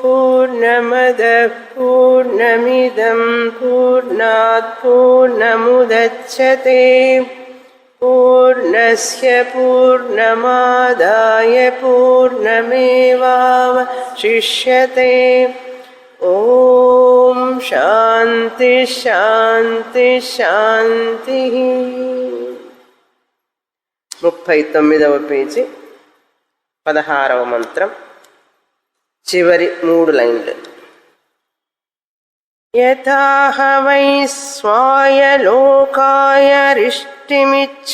పూర్ణమదః పూర్ణమిదం పూర్ణాత్ పూర్ణముదచ్యతే పూర్ణస్య పూర్ణమాదాయ పూర్ణమేవావశిష్యతే. ఓం శాంతి శాంతి శాంతి. 39వ పేజీ 16వ మంత్రం చివరి 3 లైన్లు. యథాహ వై స్వాయ లోకాయ రిష్టిమిచ్చేత్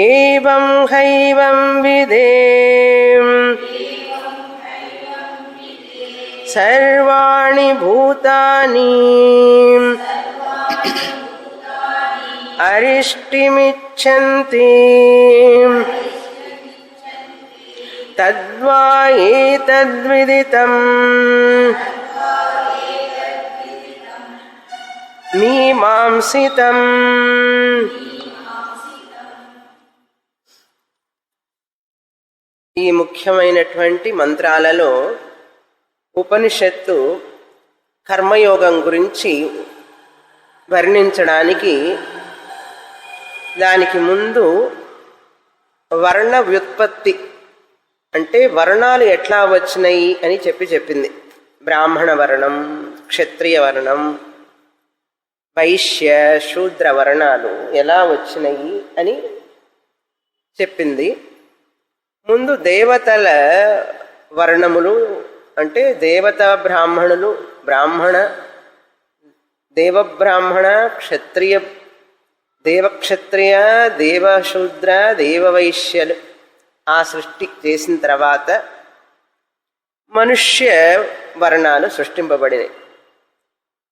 ఏవం హైవం విదేమ్ సర్వాణి భూతాని అరిష్టిమిచ్చంతి తద్వా ఏతద్విదితం మీమాంసితం. ఈ ముఖ్యమైనటువంటి మంత్రాలలో ఉపనిషత్తు కర్మయోగం గురించి వర్ణించడానికి దానికి ముందు వర్ణ వ్యుత్పత్తి అంటే వర్ణాలు ఎట్లా వచ్చినాయి అని చెప్పింది. బ్రాహ్మణ వర్ణం, క్షత్రియ వర్ణం, వైశ్య శూద్ర వర్ణాలు ఎలా వచ్చినాయి అని చెప్పింది. ముందు దేవతల వర్ణములు అంటే దేవతా బ్రాహ్మణులు, బ్రాహ్మణ దేవబ్రాహ్మణ, క్షత్రియ దేవక్షత్రియ, దేవశూద్ర, దేవవైశ్యులు ఆ సృష్టి చేసిన తర్వాత మనుష్య వర్ణాలు సృష్టింపబడినాయి.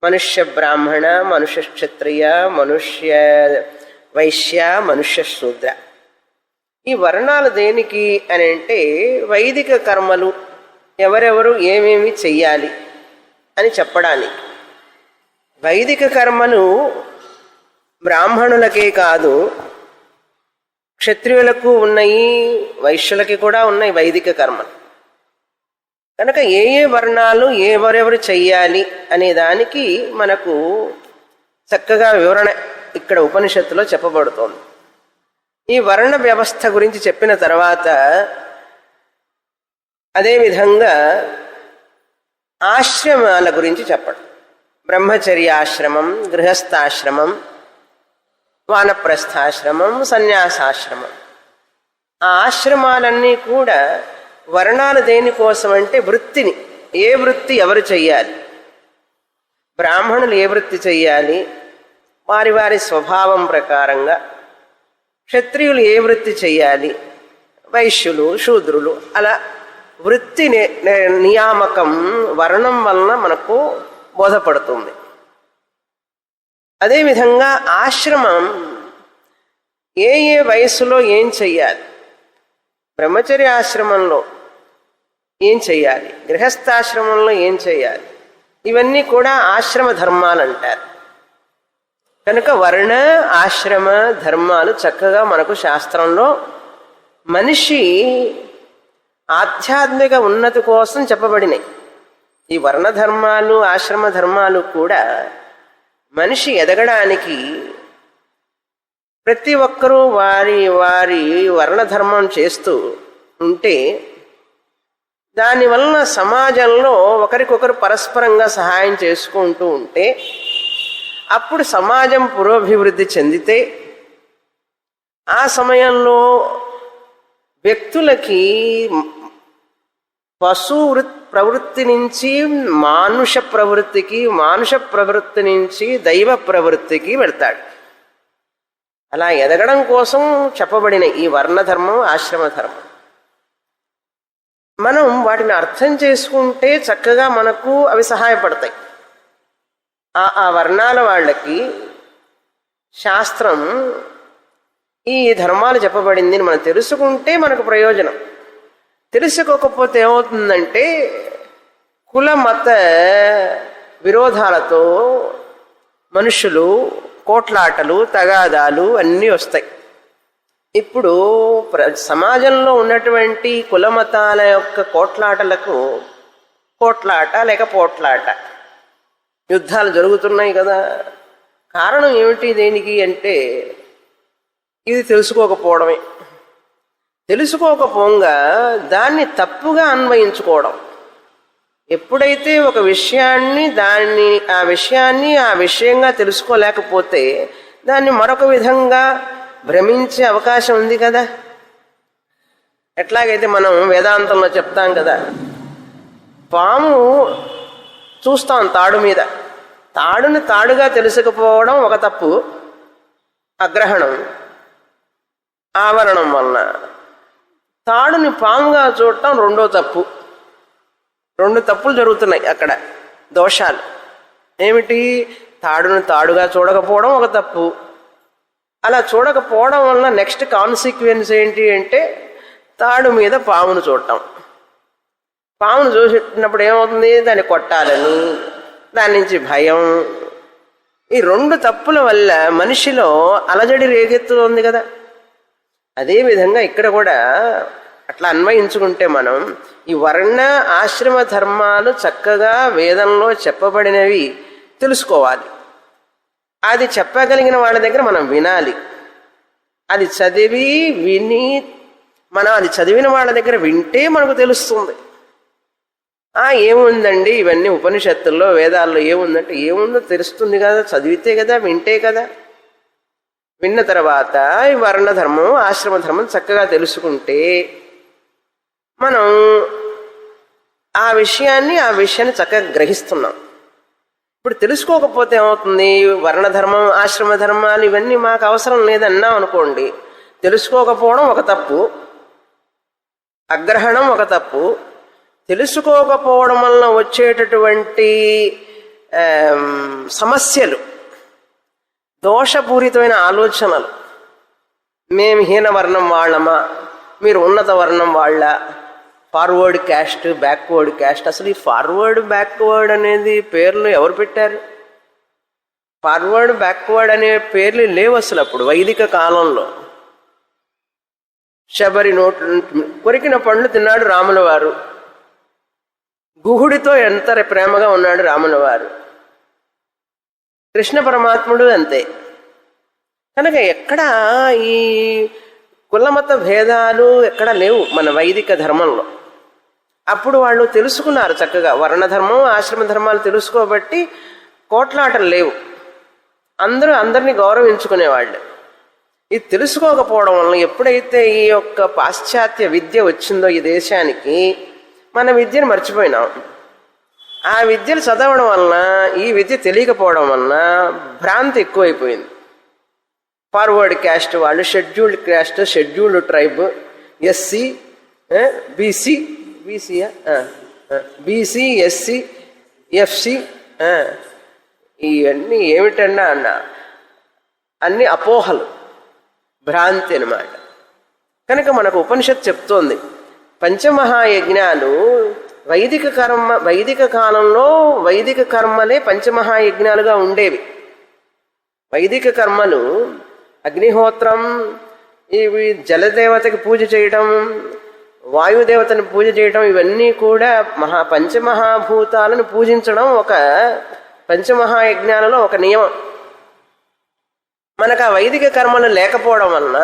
మనుష్య బ్రాహ్మణ, మనుష్య క్షత్రియ, మనుష్య వైశ్య, మనుష్య శూద్ర. ఈ వర్ణాలు దేనికి అని అంటే వైదిక కర్మలు ఎవరెవరు ఏమేమి చెయ్యాలి అని చెప్పడానికి. వైదిక కర్మలు బ్రాహ్మణులకే కాదు, క్షత్రియులకు ఉన్నాయి, వైశ్యులకి కూడా ఉన్నాయి వైదిక కర్మలు. కనుక ఏ ఏ వర్ణాలు ఎవరెవరు చెయ్యాలి అనే దానికి మనకు చక్కగా వివరణ ఇక్కడ ఉపనిషత్తులో చెప్పబడుతోంది. ఈ వర్ణ వ్యవస్థ గురించి చెప్పిన తర్వాత అదేవిధంగా ఆశ్రమాల గురించి చెప్పడం. బ్రహ్మచర్యాశ్రమం, గృహస్థాశ్రమం, వానప్రస్థాశ్రమం, సన్యాసాశ్రమం. ఆ ఆశ్రమాలన్నీ కూడా వర్ణాలు దేనికోసం అంటే వృత్తిని, ఏ వృత్తి ఎవరు చెయ్యాలి, బ్రాహ్మణులు ఏ వృత్తి చెయ్యాలి వారి వారి స్వభావం ప్రకారంగా, క్షత్రియులు ఏ వృత్తి చెయ్యాలి, వైశ్యులు శూద్రులు, అలా వృత్తి నియామకం వర్ణం వలన మనకు బోధపడుతుంది. అదేవిధంగా ఆశ్రమం ఏ ఏ వయస్సులో ఏం చెయ్యాలి, బ్రహ్మచర్య ఆశ్రమంలో ఏం చెయ్యాలి, గృహస్థాశ్రమంలో ఏం చెయ్యాలి, ఇవన్నీ కూడా ఆశ్రమ ధర్మాలు అంటారు. కనుక వర్ణ ఆశ్రమ ధర్మాలు చక్కగా మనకు శాస్త్రంలో మనిషి ఆధ్యాత్మిక ఉన్నతి కోసం చెప్పబడినాయి. ఈ వర్ణ ధర్మాలు ఆశ్రమ ధర్మాలు కూడా మనిషి ఎదగడానికి ప్రతి ఒక్కరూ వారి వారి వర్ణధర్మం చేస్తూ ఉంటే దానివలన సమాజంలో ఒకరికొకరు పరస్పరంగా సహాయం చేసుకుంటూ ఉంటే అప్పుడు సమాజం పురోభివృద్ధి చెందితే ఆ సమయంలో వ్యక్తులకి పశు ప్రవృత్తి నుంచి మానుష ప్రవృత్తికి, మానుష ప్రవృత్తి నుంచి దైవ ప్రవృత్తికి వెళ్తాడు. అలా ఎదగడం కోసం చెప్పబడిన ఈ వర్ణధర్మం ఆశ్రమ ధర్మం మనం వాటిని అర్థం చేసుకుంటే చక్కగా మనకు అవి సహాయపడతాయి. ఆ వర్ణాల వాళ్ళకి శాస్త్రం ఈ ధర్మాలు చెప్పబడింది మనం తెలుసుకుంటే మనకు ప్రయోజనం. తెలుసుకోకపోతే ఏమవుతుందంటే కుల మత విరోధాలతో మనుషులు కోట్లాటలు తగాదాలు అన్నీ వస్తాయి. ఇప్పుడు సమాజంలో ఉన్నటువంటి కులమతాల యొక్క కోట్లాటలకు కోట్లాట లేక పోట్లాట యుద్ధాలు జరుగుతున్నాయి కదా. కారణం ఏమిటి దేనికి అంటే ఇది తెలుసుకోకపోవడమే. తెలుసుకోకపోగా దాన్ని తప్పుగా అన్వయించుకోవడం. ఎప్పుడైతే ఒక విషయాన్ని ఆ విషయంగా తెలుసుకోలేకపోతే దాన్ని మరొక విధంగా భ్రమించే అవకాశం ఉంది కదా. ఎట్లాగైతే మనం వేదాంతంలో చెప్తాం కదా, పాము చూస్తాం తాడు మీద, తాడుని తాడుగా తెలుసుకపోవడం ఒక తప్పు, అగ్రహణం ఆవరణం వలన. తాడుని పాముగా చూడటం రెండో తప్పు. రెండు తప్పులు జరుగుతున్నాయి అక్కడ, దోషాలు. ఏమిటి? తాడుని తాడుగా చూడకపోవడం ఒక తప్పు. అలా చూడకపోవడం వలన నెక్స్ట్ కాన్సిక్వెన్స్ ఏంటి అంటే తాడు మీద పామును చూడటం. పామును చూసినప్పుడు ఏమవుతుంది? దాన్ని కొట్టాలని, దాని నుంచి భయం. ఈ రెండు తప్పుల వల్ల మనిషిలో అలజడి రేగెత్తుతుంది కదా. అదేవిధంగా ఇక్కడ కూడా అట్లా అన్వయించుకుంటే మనం ఈ వర్ణ ఆశ్రమ ధర్మాలు చక్కగా వేదంలో చెప్పబడినవి తెలుసుకోవాలి. అది చెప్పగలిగిన వాళ్ళ దగ్గర మనం వినాలి. అది చదివి విని మనం అది చదివిన వాళ్ళ దగ్గర వింటే మనకు తెలుస్తుంది. ఏముందండి ఇవన్నీ ఉపనిషత్తుల్లో వేదాల్లో ఏముందంటే ఏముందో తెలుస్తుంది కదా, చదివితే కదా, వింటే కదా. విన్న తర్వాత ఈ వర్ణధర్మం ఆశ్రమ ధర్మం చక్కగా తెలుసుకుంటే మనం ఆ విషయాన్ని చక్కగా గ్రహిస్తున్నాం. ఇప్పుడు తెలుసుకోకపోతే ఏమవుతుంది? వర్ణధర్మం ఆశ్రమ ధర్మాలు ఇవన్నీ మాకు అవసరం లేదన్నాం అనుకోండి, తెలుసుకోకపోవడం ఒక తప్పు, అగ్రహణం ఒక తప్పు. తెలుసుకోకపోవడం వలన వచ్చేటటువంటి సమస్యలు, దోషపూరితమైన ఆలోచనలు. మేము హీనవర్ణం వాళ్ళమా, మీరు ఉన్నత వర్ణం వాళ్ళ, ఫార్వర్డ్ క్యాస్ట్ బ్యాక్వర్డ్ క్యాస్ట్. అసలు ఈ ఫార్వర్డ్ బ్యాక్వర్డ్ అనేది పేర్లు ఎవరు పెట్టారు? ఫార్వర్డ్ బ్యాక్వర్డ్ అనే పేర్లు లేవు అసలు అప్పుడు వైదిక కాలంలో. శబరి కొరికిన పండ్లు తిన్నాడు రాముల వారు, గుహుడితో ఎంత ప్రేమగా ఉన్నాడు రాముల వారు, కృష్ణ పరమాత్ముడు అంతే. కనుక ఎక్కడ ఈ కులమత భేదాలు ఎక్కడ లేవు మన వైదిక ధర్మంలో. అప్పుడు వాళ్ళు తెలుసుకున్నారు చక్కగా, వర్ణధర్మం ఆశ్రమ ధర్మాలు తెలుసుకోబట్టి కోట్లాటలు లేవు, అందరూ అందరినీ గౌరవించుకునేవాళ్ళు. ఇది తెలుసుకోకపోవడం వలన ఎప్పుడైతే ఈ యొక్క పాశ్చాత్య విద్య వచ్చిందో ఈ దేశానికి, మన విద్యను మర్చిపోయినాం. ఆ విద్యలు చదవడం వలన, ఈ విద్య తెలియకపోవడం వలన భ్రాంతి ఎక్కువైపోయింది. ఫార్వర్డ్ క్యాస్ట్ వాళ్ళు, scheduled caste, scheduled tribe, SC, BC, BC, SC, FC, ఇవన్నీ ఏమిటన్నా అన్ని అపోహలు, భ్రాంతి అన్నమాట. కనుక మనకు ఉపనిషత్తు చెప్తోంది పంచమహాయజ్ఞాలు వైదిక కాలంలో వైదిక కర్మలే పంచమహాయజ్ఞాలుగా ఉండేవి. వైదిక కర్మలు అగ్నిహోత్రం, ఇవి జలదేవతకి పూజ చేయటం, వాయుదేవతని పూజ చేయటం, ఇవన్నీ కూడా పంచమహాభూతాలను పూజించడం ఒక పంచమహాయజ్ఞాలలో ఒక నియమం. మనకు ఆ వైదిక కర్మలు లేకపోవడం వలన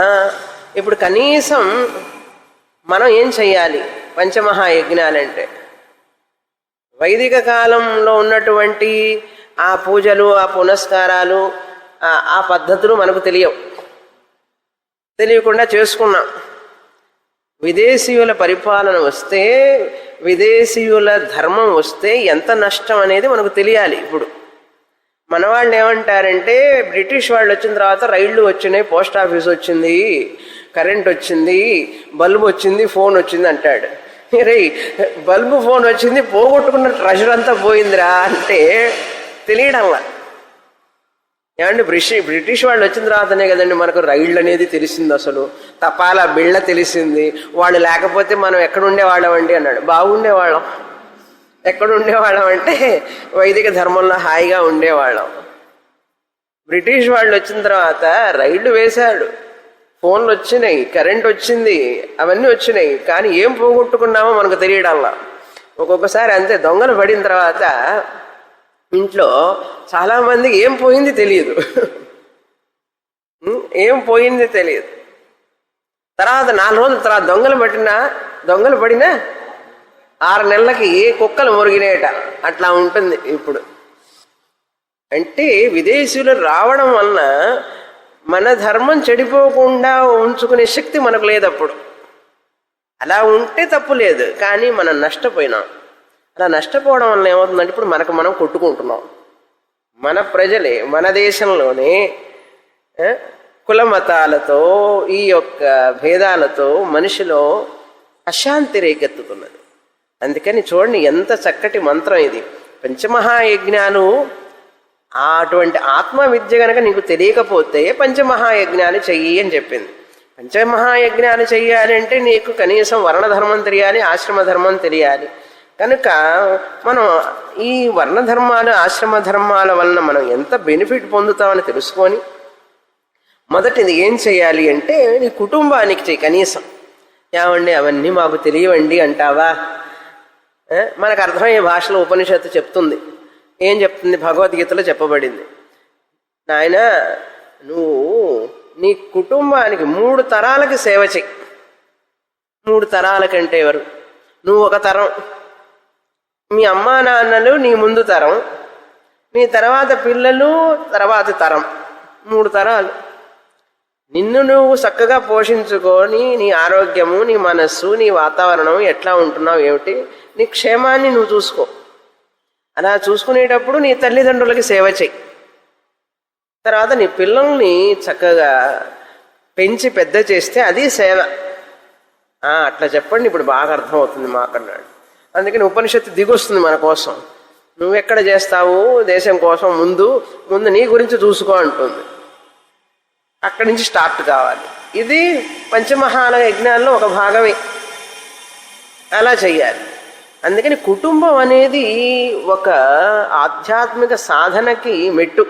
ఇప్పుడు కనీసం మనం ఏం చెయ్యాలి? పంచమహాయజ్ఞాలంటే వైదిక కాలంలో ఉన్నటువంటి ఆ పూజలు, ఆ పునస్కారాలు, ఆ పద్ధతులు మనకు తెలియకుండా చేసుకున్నాం. విదేశీయుల పరిపాలన వస్తే, విదేశీయుల ధర్మం వస్తే ఎంత నష్టం అనేది మనకు తెలియాలి. ఇప్పుడు మన వాళ్ళు ఏమంటారంటే, బ్రిటిష్ వాళ్ళు వచ్చిన తర్వాత రైళ్లు వచ్చినాయి, పోస్ట్ ఆఫీస్ వచ్చింది, కరెంట్ వచ్చింది, బల్బు వచ్చింది, ఫోన్ వచ్చింది అంటాడు. రే, బల్బు ఫోన్ వచ్చింది, పోగొట్టుకున్న ట్రెజర్ అంతా పోయిందిరా అంటే తెలియడంలా. ఏమండి, బ్రిటిష్ వాళ్ళు వచ్చిన తర్వాతనే కదండి మనకు రైళ్ళు అనేది తెలిసింది, అసలు తపాలా బిళ్ళ తెలిసింది. వాళ్ళు లేకపోతే మనం ఎక్కడుండేవాళ్ళం అండి అన్నాడు. బాగుండేవాళ్ళం. ఎక్కడుండేవాళ్ళం అంటే వైదిక ధర్మంలో హాయిగా ఉండేవాళ్ళం. బ్రిటిష్ వాళ్ళు వచ్చిన తర్వాత రైళ్లు వేశాడు, ఫోన్లు వచ్చినాయి, కరెంట్ వచ్చింది, అవన్నీ వచ్చినాయి, కానీ ఏం పోగొట్టుకున్నామో మనకు తెలియడంలా. ఒక్కొక్కసారి అంతే, దొంగలు పడిన తర్వాత ఇంట్లో చాలామందికి ఏం పోయింది తెలియదు. ఏం పోయింది తెలియదు. తర్వాత 4 రోజుల తర్వాత దొంగలు పడినా 6 నెలలకి కుక్కలు మురిగినేట. అట్లా ఉంటుంది ఇప్పుడు. అంటే విదేశీయులు రావడం వలన మన ధర్మం చెడిపోకుండా ఉంచుకునే శక్తి మనకు లేదు. అప్పుడు అలా ఉంటే తప్పు లేదు, కానీ మనం నష్టపోయినాం. అలా నష్టపోవడం వల్ల ఏమవుతుందంటే ఇప్పుడు మనకు మనం కొట్టుకుంటున్నాం. మన ప్రజలే మన దేశంలోనే కుల మతాలతో ఈ యొక్క భేదాలతో మనిషిలో అశాంతి రేకెత్తుతున్నది. అందుకని చూడండి ఎంత చక్కటి మంత్రం ఇది. పంచమహాయజ్ఞాలు, అటువంటి ఆత్మవిద్య గనక నీకు తెలియకపోతే పంచమహాయజ్ఞాలు చెయ్యి అని చెప్పింది. పంచమహాయజ్ఞాలు చెయ్యాలి అంటే నీకు కనీసం వర్ణధర్మం తెలియాలి, ఆశ్రమ ధర్మం తెలియాలి. కనుక మనం ఈ వర్ణధర్మాలు ఆశ్రమ ధర్మాల వలన మనం ఎంత బెనిఫిట్ పొందుతామని తెలుసుకొని మొదటిది ఏం చేయాలి అంటే నీ కుటుంబానికి చెయ్యి. కనీసం ఏమండి అవన్నీ మాకు తెలియవండి అంటావా? మనకు అర్థమయ్యే భాషలో ఉపనిషత్తు చెప్తుంది. ఏం చెప్తుంది? భగవద్గీతలో చెప్పబడింది. నాయన నువ్వు నీ కుటుంబానికి 3 తరాలకి సేవ చెయ్యి. 3 తరాలకంటే ఎవరు? నువ్వు ఒక తరం, మీ అమ్మా నాన్నలు నీ ముందు తరం, నీ తర్వాత పిల్లలు, తర్వాతి తరం, 3 తరాలు. నిన్ను నువ్వు చక్కగా పోషించుకొని నీ ఆరోగ్యము, నీ మనస్సు, నీ వాతావరణం ఎట్లా ఉంటున్నావు ఏమిటి, నీ క్షేమాన్ని నువ్వు చూసుకో. అలా చూసుకునేటప్పుడు నీ తల్లిదండ్రులకి సేవ చెయ్యి. తర్వాత నీ పిల్లల్ని చక్కగా పెంచి పెద్ద చేస్తే అది సేవ. అట్లా చెప్పండి, ఇప్పుడు బాగా అర్థమవుతుంది మాకన్నాడు. అందుకని ఉపనిషత్తు దిగొస్తుంది మన కోసం. నువ్వెక్కడ చేస్తావు దేశం కోసం, ముందు నీ గురించి చూసుకో అంటుంది. అక్కడి నుంచి స్టార్ట్ కావాలి. ఇది పంచమహాల యజ్ఞాల్లో ఒక భాగమే. అలా చెయ్యాలి. అందుకని కుటుంబం అనేది ఒక ఆధ్యాత్మిక సాధనకి మెట్టు.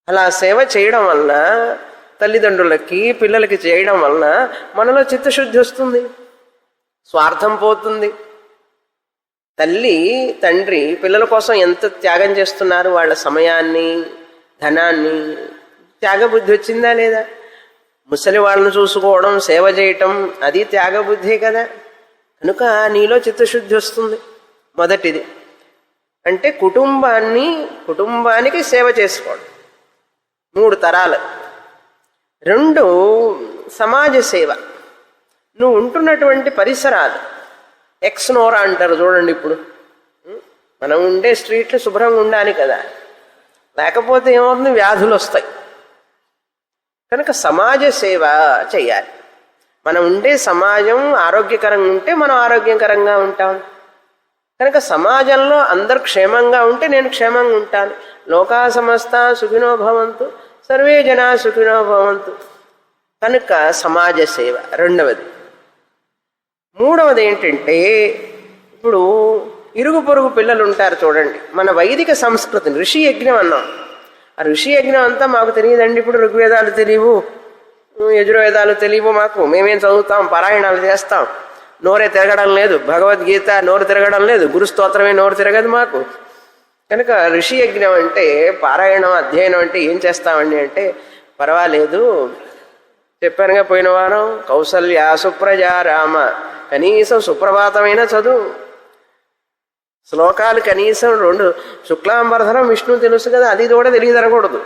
అలా సేవ చేయడం వలన, తల్లిదండ్రులకి పిల్లలకి చేయడం వలన మనలో చిత్తశుద్ధి వస్తుంది, స్వార్థం పోతుంది. తల్లి తండ్రి పిల్లల కోసం ఎంత త్యాగం చేస్తున్నారు, వాళ్ళ సమయాన్ని ధనాన్ని. త్యాగబుద్ధి వచ్చిందా లేదా? ముసలి వాళ్ళను చూసుకోవడం, సేవ చేయటం, అది త్యాగబుద్ధే కదా. కనుక నీలో చిత్తశుద్ధి వస్తుంది. మొదటిది అంటే కుటుంబానికి సేవ చేసుకోవడం, 3 తరాలు. 2 సమాజ సేవ. నువ్వు ఉంటున్నటువంటి పరిసరాలు, ఎక్స్నోరా అంటారు చూడండి. ఇప్పుడు మనం ఉండే స్ట్రీట్లు శుభ్రంగా ఉండాలి కదా, లేకపోతే ఏమవుతుంది, వ్యాధులు వస్తాయి. కనుక సమాజ సేవ చేయాలి. మనం ఉండే సమాజం ఆరోగ్యకరంగా ఉంటే మనం ఆరోగ్యకరంగా ఉంటాం. కనుక సమాజంలో అందరు క్షేమంగా ఉంటే నేను క్షేమంగా ఉంటాను. లోకా సమస్త సుఖినో భవంతు, సర్వే జనా సుఖినో భవంతు. కనుక సమాజ సేవ 2వది. 3వది ఏంటంటే ఇప్పుడు ఇరుగు పొరుగు పిల్లలు ఉంటారు చూడండి. మన వైదిక సంస్కృతిని ఋషి యజ్ఞం అన్నాం. ఆ ఋషి యజ్ఞం అంతా మాకు తెలియదండి. ఇప్పుడు ఋగ్వేదాలు తెలియవు, యజుర్వేదాలు తెలియవు మాకు. మేమేం చదువుతాం, పారాయణాలు చేస్తాం, నోరే తిరగడం లేదు, భగవద్గీత నోరు తిరగడం లేదు, గురుస్తోత్రమే నోరు తిరగదు మాకు. కనుక ఋషి యజ్ఞం అంటే పారాయణం అధ్యయనం అంటే ఏం చేస్తామండి అంటే, పర్వాలేదు చెప్పానుగా పోయిన వారం, కౌసల్య సుప్రజ రామ, కనీసం సుప్రభాతమైన చదువు. శ్లోకాలు కనీసం 2 శుక్లాంబరధరం విష్ణు తెలుసు కదా, అది కూడా తెలియదనకూడదు.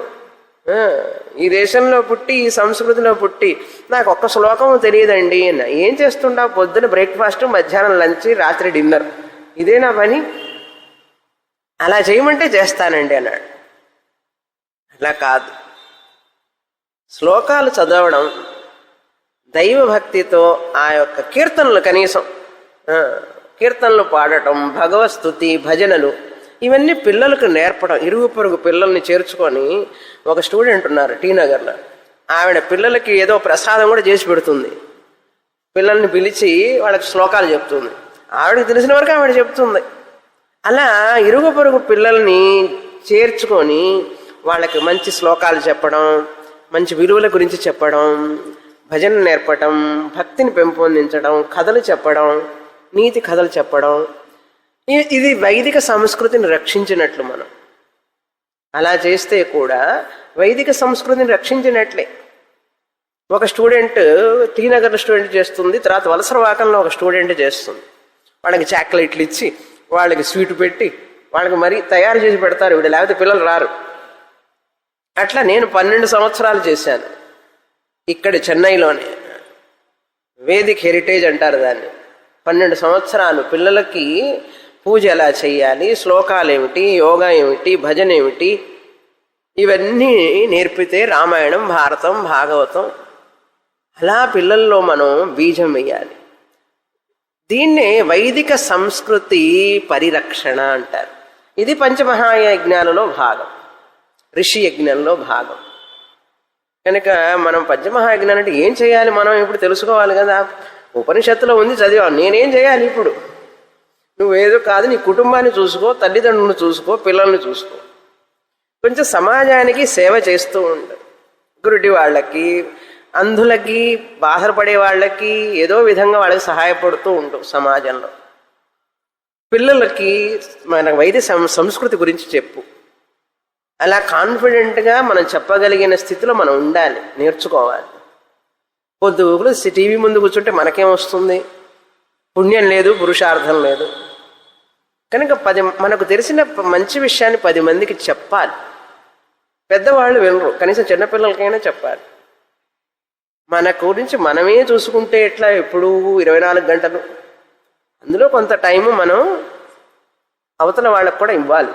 ఈ దేశంలో పుట్టి, ఈ సంస్కృతిలో పుట్టి నాకు ఒక్క శ్లోకం తెలియదండి అన్న. ఏం చేస్తుంటావు? పొద్దున బ్రేక్ఫాస్ట్, మధ్యాహ్నం లంచ్, రాత్రి డిన్నర్, ఇదేనా పని? అలా చేయమంటే చేస్తానండి అన్నాడు. అలా కాదు. శ్లోకాలు చదవడం, దైవభక్తితో ఆ యొక్క కీర్తనలు, కనీసం కీర్తనలు పాడటం, భగవస్తుతి, భజనలు, ఇవన్నీ పిల్లలకు నేర్పడం. ఇరుగు పొరుగు పిల్లల్ని చేర్చుకొని, ఒక స్టూడెంట్ ఉన్నారు టీనగర్లో, ఆవిడ పిల్లలకి ఏదో ప్రసాదం కూడా చేసి పెడుతుంది. పిల్లల్ని పిలిచి వాళ్ళకి శ్లోకాలు చెప్తుంది. ఆవిడకి తెలిసిన వరకు ఆవిడ చెప్తుంది. అలా ఇరుగు పొరుగు పిల్లల్ని చేర్చుకొని వాళ్ళకి మంచి శ్లోకాలు చెప్పడం, మంచి విలువల గురించి చెప్పడం, భజన నేర్పడం, భక్తిని పెంపొందించడం, కథలు చెప్పడం, నీతి కథలు చెప్పడం, ఇది వైదిక సంస్కృతిని రక్షించినట్లు. మనం అలా చేస్తే కూడా వైదిక సంస్కృతిని రక్షించినట్లే. ఒక స్టూడెంట్ టీనగర్ స్టూడెంట్ చేస్తుంది, తర్వాత వలసరవాకంలో ఒక స్టూడెంట్ చేస్తుంది. వాళ్ళకి చాక్లెట్లు ఇచ్చి, వాళ్ళకి స్వీట్ పెట్టి, వాళ్ళకి మరీ తయారు చేసి పెడతారు వీడు, లేకపోతే పిల్లలు రారు. అట్లా నేను 12 సంవత్సరాలు చేశాను ఇక్కడ చెన్నైలోనే. వేదిక్ హెరిటేజ్ అంటారు దాన్ని. 12 సంవత్సరాలు పిల్లలకి పూజ ఎలా చేయాలి, శ్లోకాలు ఏమిటి, యోగా ఏమిటి, భజన ఏమిటి, ఇవన్నీ నేర్పితే రామాయణం, భారతం, భాగవతం అలా పిల్లల్లో మనం బీజం వేయాలి. దీన్నే వైదిక సంస్కృతి పరిరక్షణ అంటారు. ఇది పంచమహాయజ్ఞాలలో భాగం, ఋషి యజ్ఞంలో భాగం. కనుక మనం పంచమహాయజ్ఞానం అంటే ఏం చేయాలి మనం ఇప్పుడు తెలుసుకోవాలి కదా. ఉపనిషత్తులో ఉంది, చదివాను. నేనేం చేయాలి ఇప్పుడు? నువ్వేదో కాదు, నీ కుటుంబాన్ని చూసుకో, తల్లిదండ్రులను చూసుకో, పిల్లల్ని చూసుకో, కొంచెం సమాజానికి సేవ చేస్తూ ఉండు. గురుడి వాళ్ళకి, అంధులకి, బాధపడే వాళ్ళకి ఏదో విధంగా వాళ్ళకి సహాయపడుతూ ఉండు సమాజంలో. పిల్లలకి మన వైద్య సంస్కృతి గురించి చెప్పు. అలా కాన్ఫిడెంట్గా మనం చెప్పగలిగిన స్థితిలో మనం ఉండాలి, నేర్చుకోవాలి. పొద్దుగులు టీవీ ముందు కూర్చుంటే మనకేమొస్తుంది? పుణ్యం లేదు, పురుషార్థం లేదు. కనుక మనకు తెలిసిన మంచి విషయాన్ని 10 మందికి చెప్పాలి. పెద్దవాళ్ళు వినరు, కనీసం చిన్నపిల్లలకైనా చెప్పాలి. మన గురించి మనమే చూసుకుంటే ఎట్లా? ఎప్పుడు 24 గంటలు, అందులో కొంత టైము మనం అవతల వాళ్ళకు కూడా ఇవ్వాలి.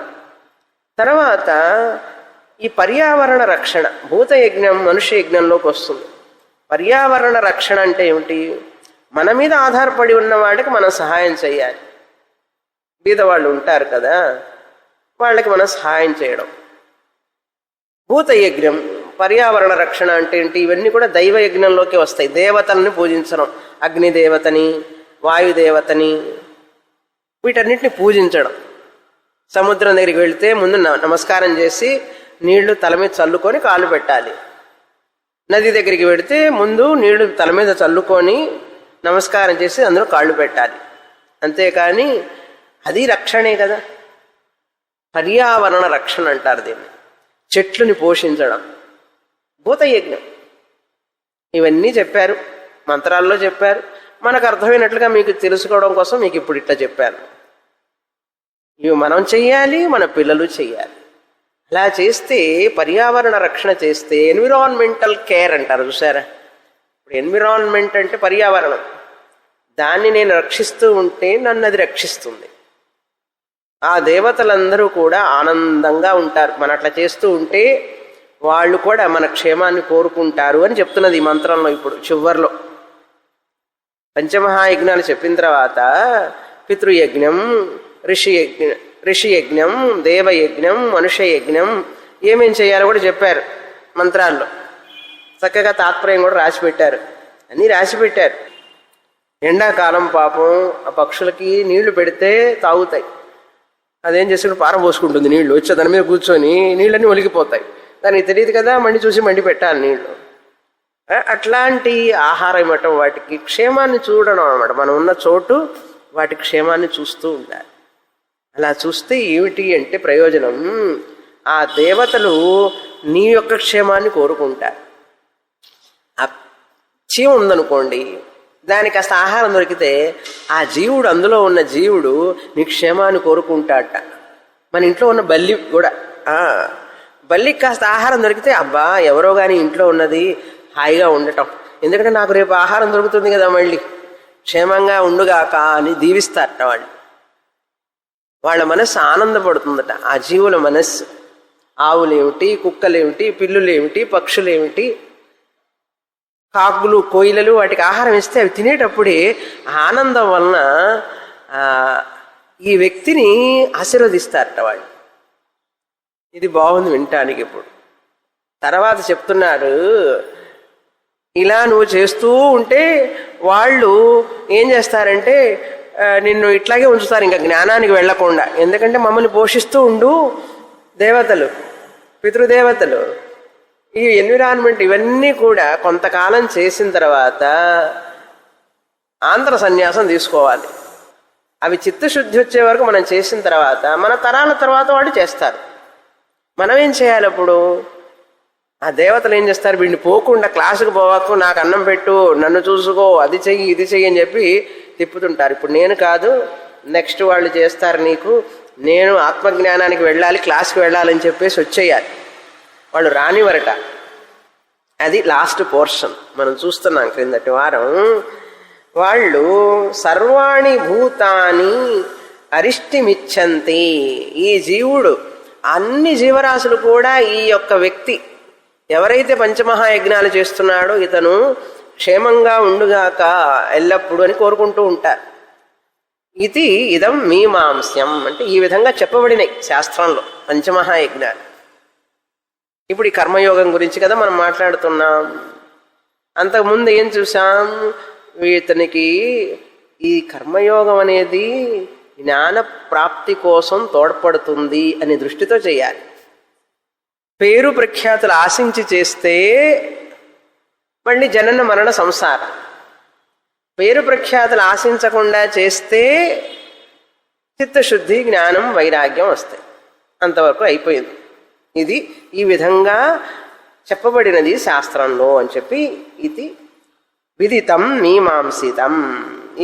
తర్వాత ఈ పర్యావరణ రక్షణ, భూతయజ్ఞం మనుష్య యజ్ఞంలోకి వస్తుంది. పర్యావరణ రక్షణ అంటే ఏమిటి? మన మీద ఆధారపడి ఉన్న వాళ్ళకి మనం సహాయం చేయాలి. బీదవాళ్ళు ఉంటారు కదా, వాళ్ళకి మనం సహాయం చేయడం. భూతయజ్ఞం, పర్యావరణ రక్షణ అంటే ఏంటి? ఇవన్నీ కూడా దైవ యజ్ఞంలోకి వస్తాయి. దేవతల్ని పూజించడం, అగ్నిదేవతని, వాయుదేవతని, వీటన్నిటిని పూజించడం. సముద్రం దగ్గరికి వెళితే ముందు నమస్కారం చేసి నీళ్లు తల మీద చల్లుకొని కాళ్ళు పెట్టాలి. నది దగ్గరికి వెళితే ముందు నీళ్లు తల మీద చల్లుకొని నమస్కారం చేసి అందులో కాళ్ళు పెట్టాలి. అంతేకాని అది రక్షణే కదా. పర్యావరణ రక్షణ అంటారు దీన్ని. చెట్లుని పోషించడం భూతయజ్ఞం. ఇవన్నీ చెప్పారు, మంత్రాల్లో చెప్పారు. మనకు అర్థమైనట్లుగా మీకు తెలుసుకోవడం కోసం మీకు ఇప్పుడు ఇట్లా చెప్పాను. ఇవి మనం చెయ్యాలి, మన పిల్లలు చెయ్యాలి. అలా చేస్తే, పర్యావరణ రక్షణ చేస్తే, ఎన్విరాన్మెంటల్ కేర్ అంటారు చూసారా. ఇప్పుడు ఎన్విరాన్మెంట్ అంటే పర్యావరణం, దాన్ని నేను రక్షిస్తూ ఉంటే నన్ను అది రక్షిస్తుంది. ఆ దేవతలందరూ కూడా ఆనందంగా ఉంటారు మన అట్లా చేస్తూ ఉంటే. వాళ్ళు కూడా మన క్షేమాన్ని కోరుకుంటారు అని చెప్తున్నది ఈ మంత్రంలో. ఇప్పుడు చివర్లో పంచమహాయజ్ఞాలు చెప్పిన తర్వాత పితృయజ్ఞం, ఋషియజ్ఞం, దేవయజ్ఞం, మనుష్యయజ్ఞం ఏమేం చేయాలో కూడా చెప్పారు మంత్రాల్లో. చక్కగా తాత్పర్యం కూడా రాసిపెట్టారు, అన్నీ రాసిపెట్టారు. ఎండాకాలం పాపం ఆ పక్షులకి నీళ్లు పెడితే తాగుతాయి. అదేం చేసి పారబోసుకుంటుంది నీళ్లు, వచ్చే దాని మీద కూర్చొని నీళ్ళన్నీ ఒలిగిపోతాయి. దానికి తెలియదు కదా, మండి చూసి మండి పెట్టాలి నీళ్లు. అట్లాంటి ఆహారం ఇవ్వటం, వాటికి క్షేమాన్ని చూడడం అన్నమాట. మనం ఉన్న చోటు వాటి క్షేమాన్ని చూస్తూ ఉండాలి. అలా చూస్తే ఏమిటి అంటే ప్రయోజనం, ఆ దేవతలు నీ యొక్క క్షేమాన్ని కోరుకుంటారు. ఆ చీమ ఉందనుకోండి, దానికి కాస్త ఆహారం దొరికితే ఆ జీవుడు, అందులో ఉన్న జీవుడు నీ క్షేమాన్ని కోరుకుంటాడట. మన ఇంట్లో ఉన్న బల్లి కూడా, బల్లికి కాస్త ఆహారం దొరికితే అబ్బా ఎవరో కానీ ఇంట్లో ఉన్నది హాయిగా ఉండటం, ఎందుకంటే నాకు రేపు ఆహారం దొరుకుతుంది కదా, మళ్ళీ క్షేమంగా ఉండుగాక అని దీవిస్తారట వాళ్ళు. వాళ్ళ మనస్సు ఆనందపడుతుందట, ఆ జీవుల మనస్సు. ఆవులేమిటి, కుక్కలేమిటి, పిల్లులేమిటి, పక్షులేమిటి, కాకులు, కోయిలలు, వాటికి ఆహారం ఇస్తే అవి తినేటప్పుడే ఆనందం వలన ఈ వ్యక్తిని ఆశీర్వదిస్తారట వాళ్ళు. ఇది బాగుంది వినటానికి. ఇప్పుడు తర్వాత చెప్తున్నారు, ఇలా నువ్వు చేస్తూ ఉంటే వాళ్ళు ఏం చేస్తారంటే నిన్ను ఇట్లాగే ఉంచుతారు, ఇంకా జ్ఞానానికి వెళ్లకుండా. ఎందుకంటే మమ్మల్ని పోషిస్తూ ఉండు దేవతలు, పితృదేవతలు, ఈ ఎన్విరాన్మెంట్ ఇవన్నీ కూడా కొంతకాలం చేసిన తర్వాత ఆంధ్ర సన్యాసం తీసుకోవాలి. అవి చిత్తశుద్ధి వచ్చే వరకు మనం చేసిన తర్వాత మన తరాల తర్వాత వాళ్ళు చేస్తారు. మనం ఏం చేయాలి అప్పుడు? ఆ దేవతలు ఏం చేస్తారు? వీడిని పోకుండా క్లాసుకు పోవాకు, నాకు అన్నం పెట్టు, నన్ను చూసుకో, అది చెయ్యి ఇది చెయ్యి అని చెప్పి తిప్పుతుంటారు. ఇప్పుడు నేను కాదు, నెక్స్ట్ వాళ్ళు చేస్తారు నీకు, నేను ఆత్మజ్ఞానానికి వెళ్ళాలి, క్లాస్కి వెళ్ళాలని చెప్పేసి వచ్చేయాలి. వాళ్ళు రానివరట. అది లాస్ట్ పోర్షన్ మనం చూస్తున్నాం క్రిందటి వారం. వాళ్ళు సర్వాణి భూతాని అరిష్టిమిచ్చంతి. ఈ జీవుడు, అన్ని జీవరాశులు కూడా ఈ యొక్క వ్యక్తి ఎవరైతే పంచమహాయజ్ఞాలు చేస్తున్నాడో ఇతను క్షేమంగా ఉండుగాక ఎల్లప్పుడూ అని కోరుకుంటూ ఉంటారు. ఇది ఇదం మీమాంస్యం అంటే ఈ విధంగా చెప్పబడినాయి శాస్త్రంలో పంచమహాయజ్ఞాలు. ఇప్పుడు ఈ కర్మయోగం గురించి కదా మనం మాట్లాడుతున్నాం. అంతకుముందు ఏం చూసాం? ఇతనికి ఈ కర్మయోగం అనేది జ్ఞాన ప్రాప్తి కోసం తోడ్పడుతుంది అనే దృష్టితో చేయాలి. పేరు ప్రఖ్యాతులు ఆశించి చేస్తే మళ్ళీ జనన మరణ సంసారం. పేరు ప్రఖ్యాతులు ఆశించకుండా చేస్తే చిత్తశుద్ధి, జ్ఞానం, వైరాగ్యం వస్తాయి. అంతవరకు అయిపోయింది. ఇది ఈ విధంగా చెప్పబడినది శాస్త్రంలో అని చెప్పి ఇది విదితం మీమాంసితం.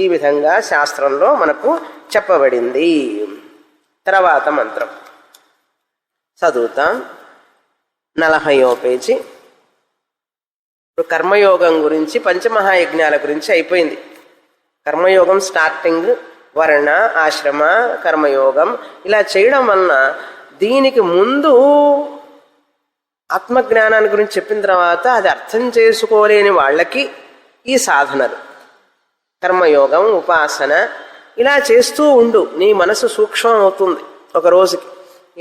ఈ విధంగా శాస్త్రంలో మనకు చెప్పబడింది. తర్వాత మంత్రం చదువుతాం. 40వ పేజీ. ఇప్పుడు కర్మయోగం గురించి, పంచమహాయజ్ఞాల గురించి అయిపోయింది. కర్మయోగం స్టార్టింగ్ వర్ణ ఆశ్రమ కర్మయోగం ఇలా చేయడం వలన దీనికి ముందు ఆత్మజ్ఞానాన్ని గురించి చెప్పిన తర్వాత అది అర్థం చేసుకోలేని వాళ్ళకి ఈ సాధనలు కర్మయోగం, ఉపాసన ఇలా చేస్తూ ఉండు. నీ మనసు సూక్ష్మం అవుతుంది. ఒక రోజుకి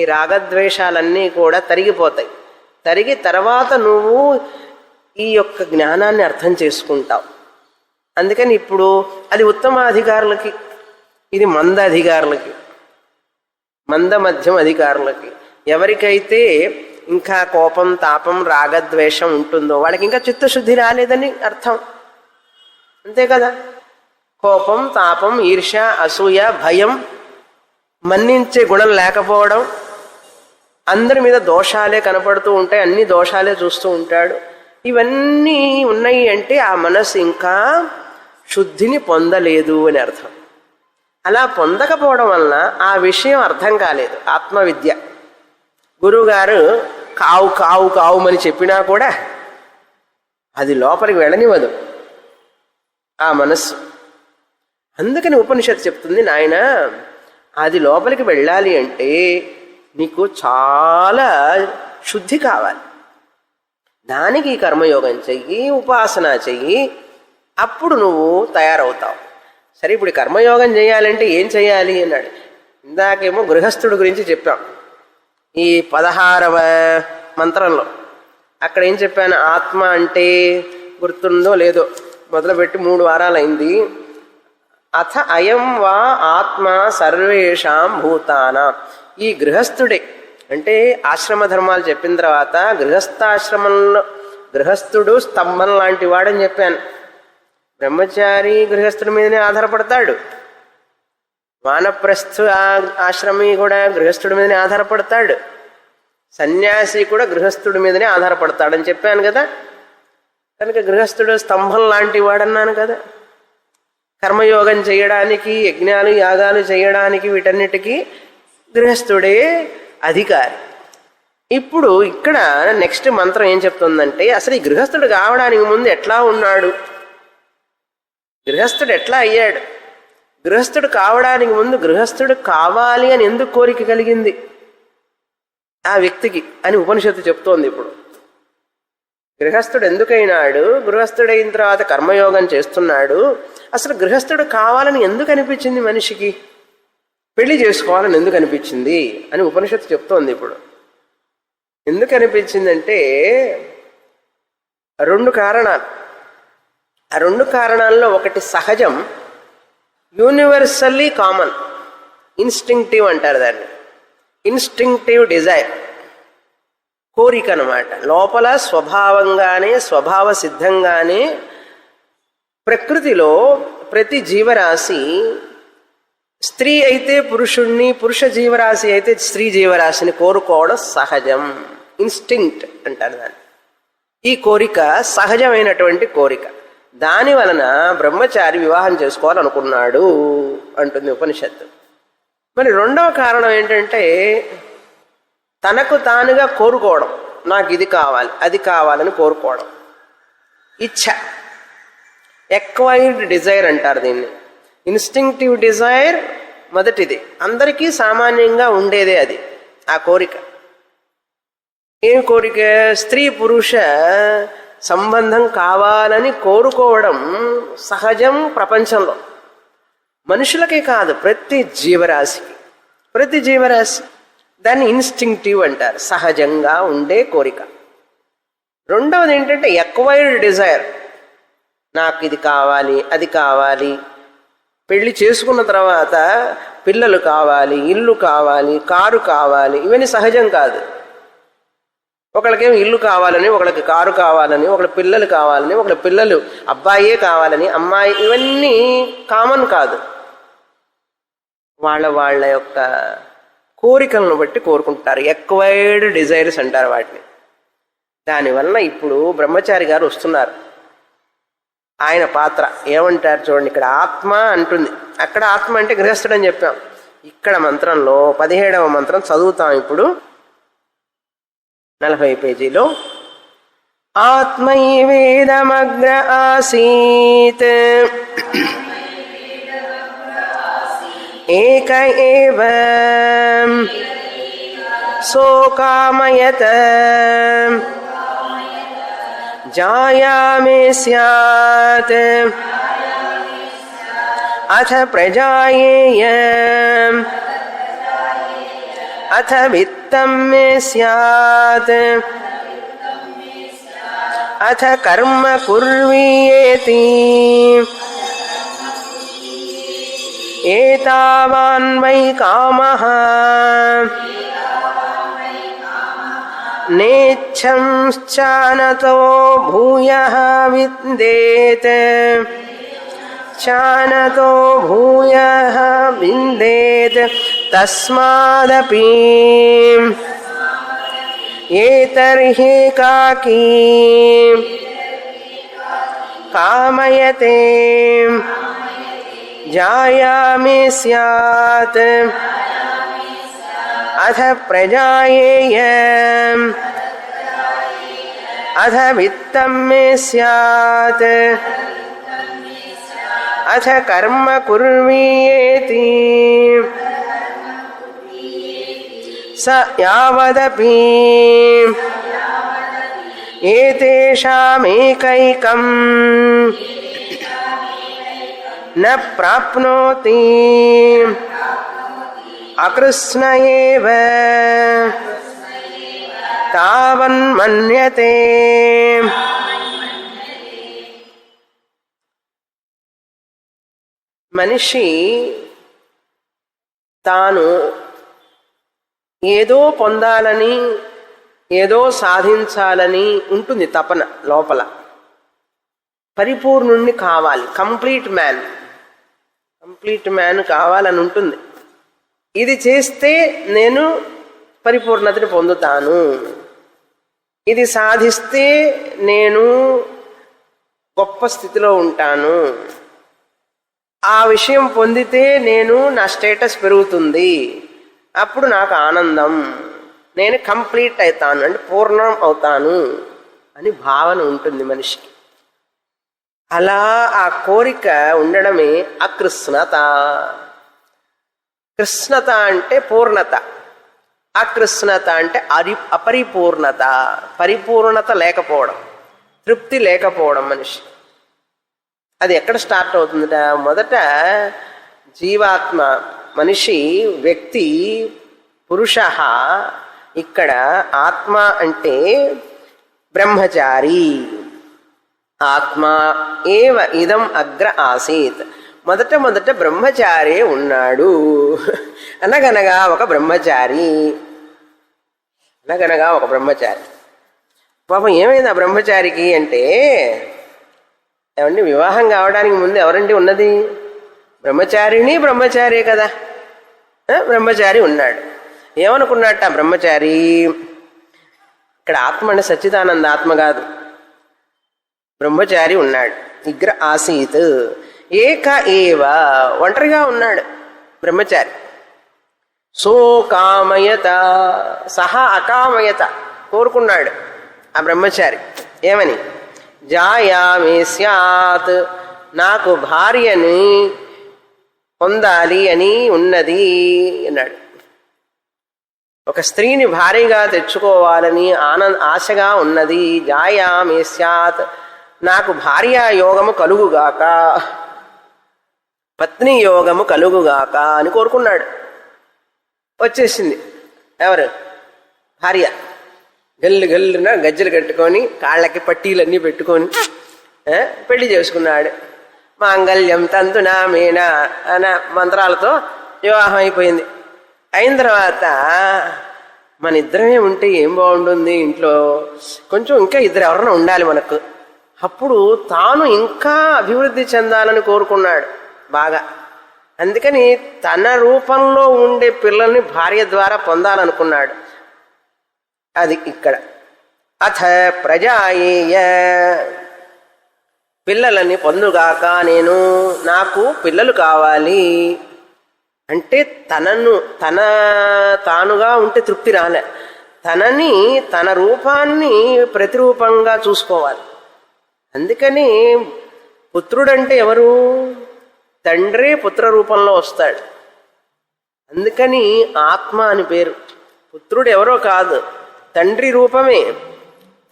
ఈ రాగద్వేషాలన్నీ కూడా తరిగిపోతాయి. తరిగి తర్వాత నువ్వు ఈ యొక్క జ్ఞానాన్ని అర్థం చేసుకుంటావు. అందుకని ఇప్పుడు అది ఉత్తమ అధికారులకి, ఇది మంద అధికారులకి, మంద మధ్యం అధికారులకి. ఎవరికైతే ఇంకా కోపం, తాపం, రాగద్వేషం ఉంటుందో వాళ్ళకి ఇంకా చిత్తశుద్ధి రాలేదని అర్థం. అంతే కదా. కోపం, తాపం, ఈర్ష్య, అసూయ, భయం, మన్నించే గుణం లేకపోవడం, అందరి మీద దోషాలే కనపడుతూ ఉంటాయి, అన్ని దోషాలే చూస్తూ ఉంటాడు. ఇవన్నీ ఉన్నాయి అంటే ఆ మనసు ఇంకా శుద్ధిని పొందలేదు అని అర్థం. అలా పొందకపోవడం వలన ఆ విషయం అర్థం కాలేదు. ఆత్మవిద్య గురువుగారు కావు కావు కావుమని చెప్పినా కూడా అది లోపలికి వెళ్ళనివ్వదు ఆ మనస్సు. అందుకని ఉపనిషత్తు చెప్తుంది, నాయన అది లోపలికి వెళ్ళాలి అంటే నీకు చాలా శుద్ధి కావాలి. దానికి కర్మయోగం చెయ్యి, ఉపాసన చెయ్యి, అప్పుడు నువ్వు తయారవుతావు. సరే, ఇప్పుడు కర్మయోగం చేయాలంటే ఏం చేయాలి అన్నాడు. ఇందాకేమో గృహస్థుడి గురించి చెప్పాం ఈ 16వ మంత్రంలో. అక్కడ ఏం చెప్పాను? ఆత్మ అంటే గుర్తుందో లేదో, మొదలుపెట్టి 3 వారాలైంది. అథ అయం వా ఆత్మ సర్వేషాం భూతానాం. ఈ గృహస్థుడే అంటే ఆశ్రమ ధర్మాలు చెప్పిన తర్వాత గృహస్థాశ్రమంలో గృహస్థుడు స్తంభం లాంటి వాడని చెప్పాను. బ్రహ్మచారి గృహస్థుడి మీదనే ఆధారపడతాడు, వానప్రస్థ ఆశ్రమి కూడా గృహస్థుడి మీదనే ఆధారపడతాడు, సన్యాసి కూడా గృహస్థుడి మీదనే ఆధారపడతాడని చెప్పాను కదా. కనుక గృహస్థుడు స్తంభం లాంటి వాడన్నాను కదా. కర్మయోగం చేయడానికి, యజ్ఞాలు యాగాలు చేయడానికి, వీటన్నిటికీ గృహస్థుడే అధికారి. ఇప్పుడు ఇక్కడ నెక్స్ట్ మంత్రం ఏం చెప్తుందంటే, అసలు ఈ గృహస్థుడు కావడానికి ముందు ఎట్లా ఉన్నాడు, గృహస్థుడు ఎట్లా అయ్యాడు, గృహస్థుడు కావడానికి ముందు గృహస్థుడు కావాలి అని ఎందుకు కోరిక కలిగింది ఆ వ్యక్తికి అని ఉపనిషత్తు చెప్తోంది. ఇప్పుడు గృహస్థుడు ఎందుకైనాడు, గృహస్థుడైన తర్వాత కర్మయోగం చేస్తున్నాడు, అసలు గృహస్థుడు కావాలని ఎందుకు అనిపించింది మనిషికి, పెళ్లి చేసుకోవాలని ఎందుకు అనిపించింది అని ఉపనిషత్తు చెప్తోంది. ఇప్పుడు ఎందుకు అనిపించిందంటే 2 కారణాలు. ఆ 2 కారణాల్లో ఒకటి సహజం, యూనివర్సల్లీ కామన్, ఇన్స్టింక్టివ్ అంటారు దాన్ని, ఇన్స్టింక్టివ్ డిజైర్, కోరిక అన్నమాట. లోపల స్వభావంగానే స్వభావ సిద్ధంగానే ప్రకృతిలో ప్రతి జీవరాశి, స్త్రీ అయితే పురుషుణ్ణి, పురుష జీవరాశి అయితే స్త్రీ జీవరాశిని కోరుకోవడం సహజం. ఇన్స్టింక్ట్ అంటారు దాన్ని. ఈ కోరిక సహజమైనటువంటి కోరిక. దాని వలన బ్రహ్మచారి వివాహం చేసుకోవాలనుకున్నాడు అంటుంది ఉపనిషత్తు. మరి రెండవ కారణం ఏంటంటే తనకు తానుగా కోరుకోవడం. నాకు ఇది కావాలి, అది కావాలని కోరుకోవడం. ఇచ్ఛ, ఎక్వైర్డ్ డిజైర్ అంటారు దీన్ని. ఇన్స్టింక్టివ్ డిజైర్ మొదటిది, అందరికీ సామాన్యంగా ఉండేదే అది, ఆ కోరిక. ఏం కోరిక? స్త్రీ పురుష సంబంధం కావాలని కోరుకోవడం సహజం ప్రపంచంలో. మనుషులకే కాదు, ప్రతి జీవరాశికి. ప్రతి జీవరాశి దాన్ని ఇన్స్టింక్టివ్ అంటారు, సహజంగా ఉండే కోరిక. రెండవది ఏంటంటే ఎక్వైర్డ్ డిజైర్. నాకు ఇది కావాలి, అది కావాలి. పెళ్లి చేసుకున్న తర్వాత పిల్లలు కావాలి, ఇల్లు కావాలి, కారు కావాలి. ఇవన్నీ సహజం కాదు. ఒకళ్ళకేమో ఇల్లు కావాలని, ఒకళ్ళకి కారు కావాలని, ఒకళ్ళ పిల్లలు కావాలని, ఒకళ్ళ పిల్లలు అబ్బాయే కావాలని, అమ్మాయి, ఇవన్నీ కామన్ కాదు. వాళ్ళ వాళ్ళ యొక్క కోరికలను బట్టి కోరుకుంటారు. ఎక్వైర్డ్ డిజైర్స్ అంటారు వాటిని. దానివల్ల ఇప్పుడు బ్రహ్మచారి గారు వస్తున్నారు. ఆయన పాత్ర ఏమంటారు చూడండి. ఇక్కడ ఆత్మ అంటుంది, అక్కడ ఆత్మ అంటే గృహస్థుడు అని చెప్పాం. ఇక్కడ మంత్రంలో 17వ మంత్రం చదువుతాం ఇప్పుడు, 40 పేజీలో. ఆత్మైవేదమగ్ర ఆసీత్ ఏక ఏవ సోకామయత జాయామే స్యాత్ అథ ప్రజాయేయ అథ విత్తం మే స్యాత్ అథ కర్మ కుర్వీయేతి ఏతావాన్ వై కామః నేచ్ఛంశ్చానతో భూయః విందేత్ చానతో భూయః విందేత్ తస్మాదపి ఏతర్హి కాకీ కామయతే జాయామి స్యాత్ అథ ప్రజాయేయ అథ విత్తం మే స్యాత్ అథ కర్మ కుర్వీయేతి స యావదపి ఏతేషామేకైకం న ప్రాప్నోతి అకృష్ణ ఏవ తావన్మన్యతే. మనిషి తాను ఏదో పొందాలని, ఏదో సాధించాలని ఉంటుంది తపన లోపల. పరిపూర్ణుణ్ణి కావాలి, కంప్లీట్ మ్యాన్ కావాలని ఉంటుంది. ఇది చేస్తే నేను పరిపూర్ణతని పొందుతాను, ఇది సాధిస్తే నేను గొప్ప స్థితిలో ఉంటాను, ఆ విషయం పొందితే నా స్టేటస్ పెరుగుతుంది, అప్పుడు నాకు ఆనందం, నేను కంప్లీట్ అవుతాను అంటే పూర్ణం అవుతాను అని భావన ఉంటుంది మనిషికి. అలా ఆ కోరిక ఉండడమే అకృష్ణత. కృష్ణత అంటే పూర్ణత, అకృష్ణత అంటే అపరిపూర్ణత. పరిపూర్ణత లేకపోవడం, తృప్తి లేకపోవడం మనిషి. అది ఎక్కడ స్టార్ట్ అవుతుందట? మొదట జీవాత్మ, మనిషి, వ్యక్తి, పురుష. ఇక్కడ ఆత్మ అంటే బ్రహ్మచారి. ఆత్మ ఏవ ఇదం అగ్ర ఆసీత్. మొదట బ్రహ్మచారి ఉన్నాడు. అనగనగా ఒక బ్రహ్మచారి. అనగనగా ఒక బ్రహ్మచారి. పాపం ఏమైంది ఆ బ్రహ్మచారికి అంటే, ఏమండి వివాహం కావడానికి ముందు ఎవరండి ఉన్నది? బ్రహ్మచారిణి బ్రహ్మచారే కదా. బ్రహ్మచారి ఉన్నాడు. ఏమనుకున్నట్ట ఆ బ్రహ్మచారి, ఇక్కడ ఆత్మ అంటే సచ్చిదానంద ఆత్మ కాదు, బ్రహ్మచారి ఉన్నాడు. నిగ్ర ఆసీత్ ఏక ఏవ, ఒంటరిగా ఉన్నాడు బ్రహ్మచారి. సో కామయత, సహా అకామయత, కోరుకున్నాడు ఆ బ్రహ్మచారి. ఏమని? జాయామి స్యాత్, నాకు భార్యని పొందాలి అని ఉన్నది అన్నాడు. ఒక స్త్రీని భార్యగా తెచ్చుకోవాలని ఆశగా ఉన్నది. జాయామి స్యాత్, నాకు భార్యా యోగము కలుగుగాక, పత్ని యోగము కలుగుగాక అని కోరుకున్నాడు. వచ్చేసింది ఎవరు? భార్య. గల్లు గల్లున గజ్జలు కట్టుకొని కాళ్ళకి పట్టీలన్నీ పెట్టుకొని పెళ్లి చేసుకున్నాడు. మాంగళ్యం తంతునా మేనా అన్న మంత్రాలతో వివాహం అయిపోయింది. అయిన తర్వాత మన ఇద్దరమే ఉంటే ఏం బాగుంటుంది, ఇంట్లో కొంచెం ఇంకా ఇద్దరు ఎవరన్నా ఉండాలి మనకు. అప్పుడు తాను ఇంకా అభివృద్ధి చెందాలని కోరుకున్నాడు బాగా. అందుకని తన రూపంలో ఉండే పిల్లల్ని భార్య ద్వారా పొందాలనుకున్నాడు. అది ఇక్కడ. అథ ప్రజాయేయ, పిల్లలని పొందుగాక నేను, నాకు పిల్లలు కావాలి అంటే తానుగా ఉంటే తృప్తి రాలే. తనని, తన రూపాన్ని ప్రతిరూపంగా చూసుకోవాలి. అందుకని పుత్రుడంటే ఎవరు? తండ్రి పుత్ర రూపంలో వస్తాడు. అందుకని ఆత్మ అని పేరు. పుత్రుడు ఎవరో కాదు, తండ్రి రూపమే,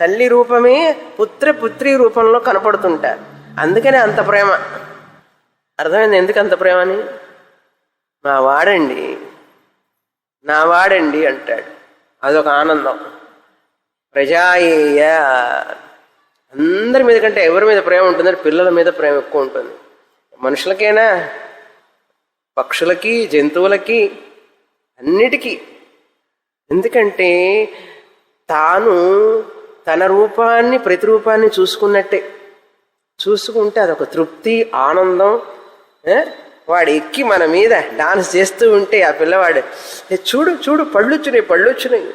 తల్లి రూపమే పుత్రి రూపంలో కనపడుతుంటారు. అందుకనే అంత ప్రేమ. అర్థమైంది ఎందుకు అంత ప్రేమని? నా వాడండి అంటాడు. అదొక ఆనందం. ప్రజాయేయ, అందరి మీద కంటే ఎవరి మీద ప్రేమ ఉంటుందంటే పిల్లల మీద ప్రేమ ఎక్కువ ఉంటుంది. మనుషులకైనా, పక్షులకి, జంతువులకి, అన్నిటికీ. ఎందుకంటే తాను తన రూపాన్ని ప్రతిరూపాన్ని చూసుకున్నట్టే. చూసుకుంటే అదొక తృప్తి, ఆనందం. వాడు ఎక్కి మన మీద డాన్స్ చేస్తూ ఉంటే ఆ పిల్లవాడు చూడు చూడు పళ్ళొచ్చినాయి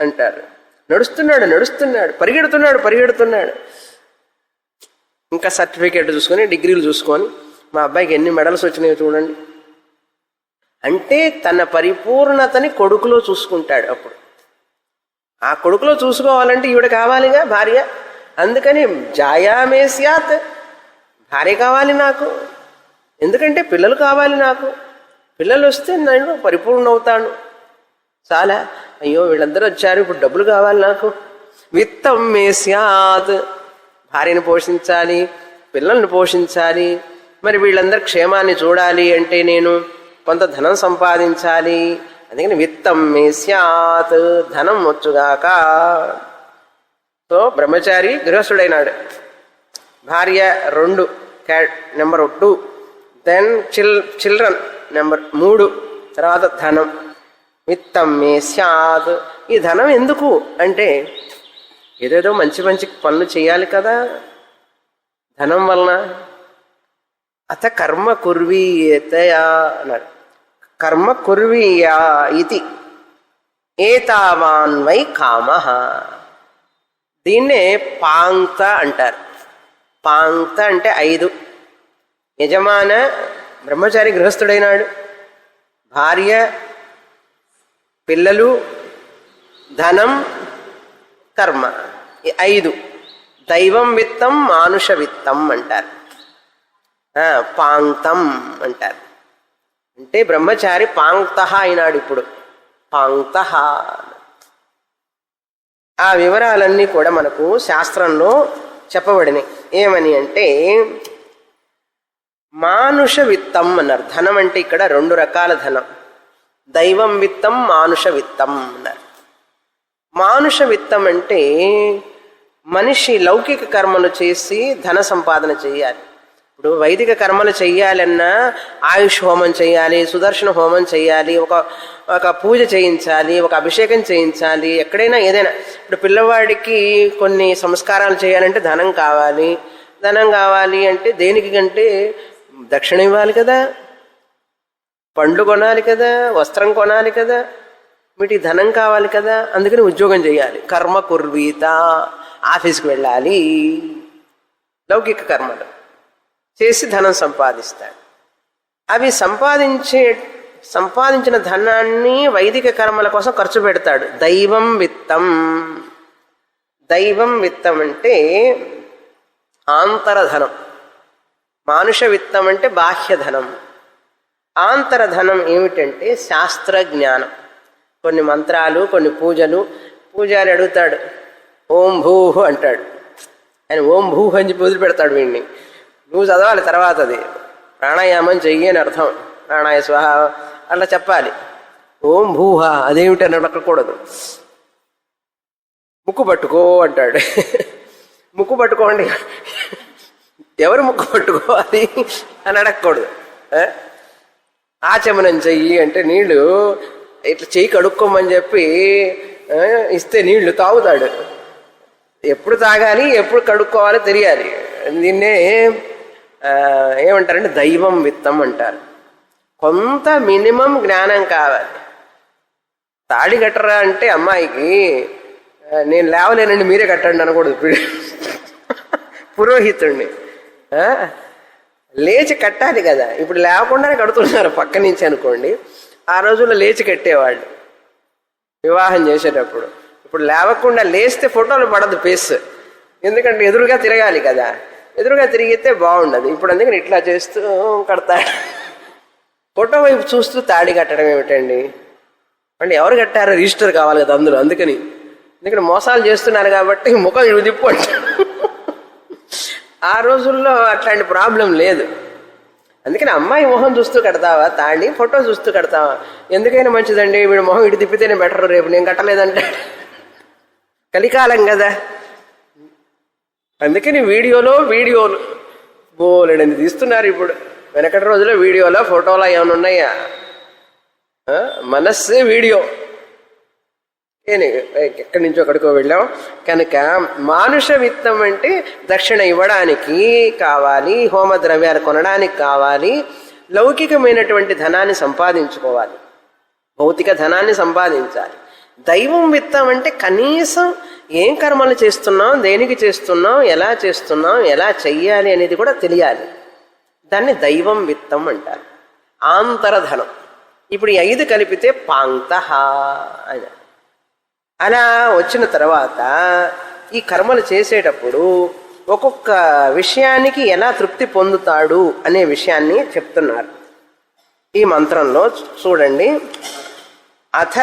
అంటారు. నడుస్తున్నాడు, పరిగెడుతున్నాడు. ఇంకా సర్టిఫికేట్ చూసుకొని, డిగ్రీలు చూసుకొని, మా అబ్బాయికి ఎన్ని మెడల్స్ వచ్చినాయో చూడండి అంటే తన పరిపూర్ణతని కొడుకులో చూసుకుంటాడు. అప్పుడు ఆ కొడుకులో చూసుకోవాలంటే ఈవిడ కావాలిగా భార్య. అందుకని జాయామే స్యాత్, భార్య కావాలి నాకు. ఎందుకంటే పిల్లలు కావాలి నాకు. పిల్లలు వస్తే నేను పరిపూర్ణ అవుతాను. చాలా అయ్యో వీళ్ళందరూ వచ్చారు, ఇప్పుడు డబ్బులు కావాలి నాకు. విత్తం మే స్యాత్, భార్యను పోషించాలి, పిల్లల్ని పోషించాలి. మరి వీళ్ళందరి క్షేమాన్ని చూడాలి అంటే నేను కొంత ధనం సంపాదించాలి. అందుకని విత్తం మే స్యాత్, ధనం వచ్చుగాక. సో బ్రహ్మచారి గృహస్థుడైనాడు. భార్య 2, నెంబర్ 2. Then children number 3. తర్వాత ధనం. విత్తం మే స్యాత్. ఈ ధనం ఎందుకు అంటే ఏదేదో మంచి మంచి పనులు చేయాలి కదా ధనం వలన. అత కర్మ కుర్వీయతయా అన్నాడు. కర్మ కుర్వీయా ఇది ఏతావాన్వై కామ. దీన్నే పాంక్త అంటారు. పాంక్త అంటే 5. యజమాన బ్రహ్మచారి గృహస్థుడైనాడు, భార్య, పిల్లలు, ధనం, కర్మ. 5. దైవం విత్తం, మానుష విత్తం అంటారు. పాంక్తం అంటారు. అంటే బ్రహ్మచారి పాంక్త అయినాడు. ఇప్పుడు పాంక్త. ఆ వివరాలన్నీ కూడా మనకు శాస్త్రంలో చెప్పబడినాయి. ఏమని అంటే మానుష విత్తం అన్నారు. ధనం అంటే ఇక్కడ 2 రకాల ధనం. దైవం విత్తం, మానుష విత్తం అన్నారు. మానుష విత్తం అంటే మనిషి లౌకిక కర్మలు చేసి ధన సంపాదన చేయాలి. ఇప్పుడు ఇప్పుడు వైదిక కర్మలు చెయ్యాలన్నా ఆయుష్ హోమం చేయాలి, సుదర్శన హోమం చేయాలి, ఒక పూజ చేయించాలి, ఒక అభిషేకం చేయించాలి. ఎక్కడైనా ఏదైనా ఇప్పుడు పిల్లవాడికి కొన్ని సంస్కారాలు చేయాలంటే ధనం కావాలి. ధనం కావాలి అంటే దేనికి కంటే దక్షిణ ఇవ్వాలి కదా, పండ్లు కొనాలి కదా, వస్త్రం కొనాలి కదా, వీటికి ధనం కావాలి కదా. అందుకని ఉద్యోగం చేయాలి. కర్మ కుర్వీత, ఆఫీస్కి వెళ్ళాలి, లౌకిక కర్మలు చేసి ధనం సంపాదిస్తాడు. అవి సంపాదించిన ధనాన్ని వైదిక కర్మల కోసం ఖర్చు పెడతాడు. దైవం విత్తం. దైవం విత్తం అంటే ఆంతరధనం. మానుష విత్తం అంటే బాహ్యధనం. ఆంతరధనం ఏమిటంటే శాస్త్ర జ్ఞానం. కొన్ని మంత్రాలు, కొన్ని పూజలు. పూజారి అడుగుతాడు, ఓం భూ అంటాడు. ఆయన ఓం భూ అని చెప్పి వదిలిపెడతాడు వీడిని. నువ్వు చదవాలి తర్వాత, అది ప్రాణాయామం చెయ్యి అని అర్థం. ప్రాణాయ స్వహ అట్లా చెప్పాలి. ఓం భూహ అదేమిటి అని అడగకూడదు. ముక్కు పట్టుకో అంటాడు. ముక్కు పట్టుకోండి. ఎవరు ముక్కు పట్టుకోవాలి అని అడగకూడదు. ఆచమనం చెయ్యి అంటే నీళ్లు ఇట్లా చెయ్యి కడుక్కోమని చెప్పి ఇస్తే నీళ్లు తాగుతాడు. ఎప్పుడు తాగాలి, ఎప్పుడు కడుక్కోవాలో తెలియాలి. దీన్నే ఏమంటారంటే దైవం విత్తం అంటారు. కొంత మినిమం జ్ఞానం కావాలి. తాళి కట్టరా అంటే అమ్మాయికి నేను లేవలేనండి మీరే కట్టండి అనకూడదు. పురోహితుడిని లేచి కట్టాలి కదా. ఇప్పుడు లేవకుండానే కడుతున్నారు పక్క నుంచి అనుకోండి. ఆ రోజుల్లో లేచి కట్టేవాళ్ళు వివాహం చేసేటప్పుడు. ఇప్పుడు లేవకుండా లేస్తే ఫోటోలు పడదు ఫేస్, ఎందుకంటే ఎదురుగా తిరగాలి కదా. ఎదురుగా తిరిగితే బాగుండదు. ఇప్పుడు అందుకని ఇట్లా చేస్తూ కడతాడు. ఫోటో వైపు చూస్తూ తాడి కట్టడం ఏమిటండి? అంటే ఎవరు కట్టారో రిజిస్టర్ కావాలి కదా అందులో. అందుకని మోసాలు చేస్తున్నారు కాబట్టి ముఖం తిప్పు అంటాడు. ఆ రోజుల్లో అట్లాంటి ప్రాబ్లం లేదు. అందుకని అమ్మాయి మొహం చూస్తూ కడతావా తాళి, ఫోటో చూస్తూ కడతావా? ఎందుకైనా మంచిదండి, వీడు మొహం ఇటు తిప్పితేనే బెటర్, రేపు నేను కట్టలేదంటే. కలికాలం కదా. అందుకని వీడియోలు బోలెడని తీస్తున్నారు ఇప్పుడు. వెనకటి రోజుల్లో వీడియోలో ఫోటోలో ఏమైనా ఉన్నాయా? మనస్సే వీడియో. ఎక్కడి నుంచో అక్కడికో వెళ్ళాం కనుక మానుష విత్తం అంటే దక్షిణ ఇవ్వడానికి కావాలి, హోమ ద్రవ్యాలు కొనడానికి కావాలి, లౌకికమైనటువంటి ధనాన్ని సంపాదించుకోవాలి, భౌతిక ధనాన్ని సంపాదించాలి. దైవం విత్తం అంటే కనీసం ఏం కర్మలు చేస్తున్నాం, దేనికి చేస్తున్నాం, ఎలా చెయ్యాలి అనేది కూడా తెలియాలి. దాన్ని దైవం విత్తం అంటారు. ఆంతరధనం. ఇప్పుడు ఈ 5 కలిపితే పాంక్తః అని. అలా వచ్చిన తర్వాత ఈ కర్మలు చేసేటప్పుడు ఒక్కొక్క విషయానికి ఎలా తృప్తి పొందుతాడు అనే విషయాన్ని చెప్తున్నారు ఈ మంత్రంలో. చూడండి. అథ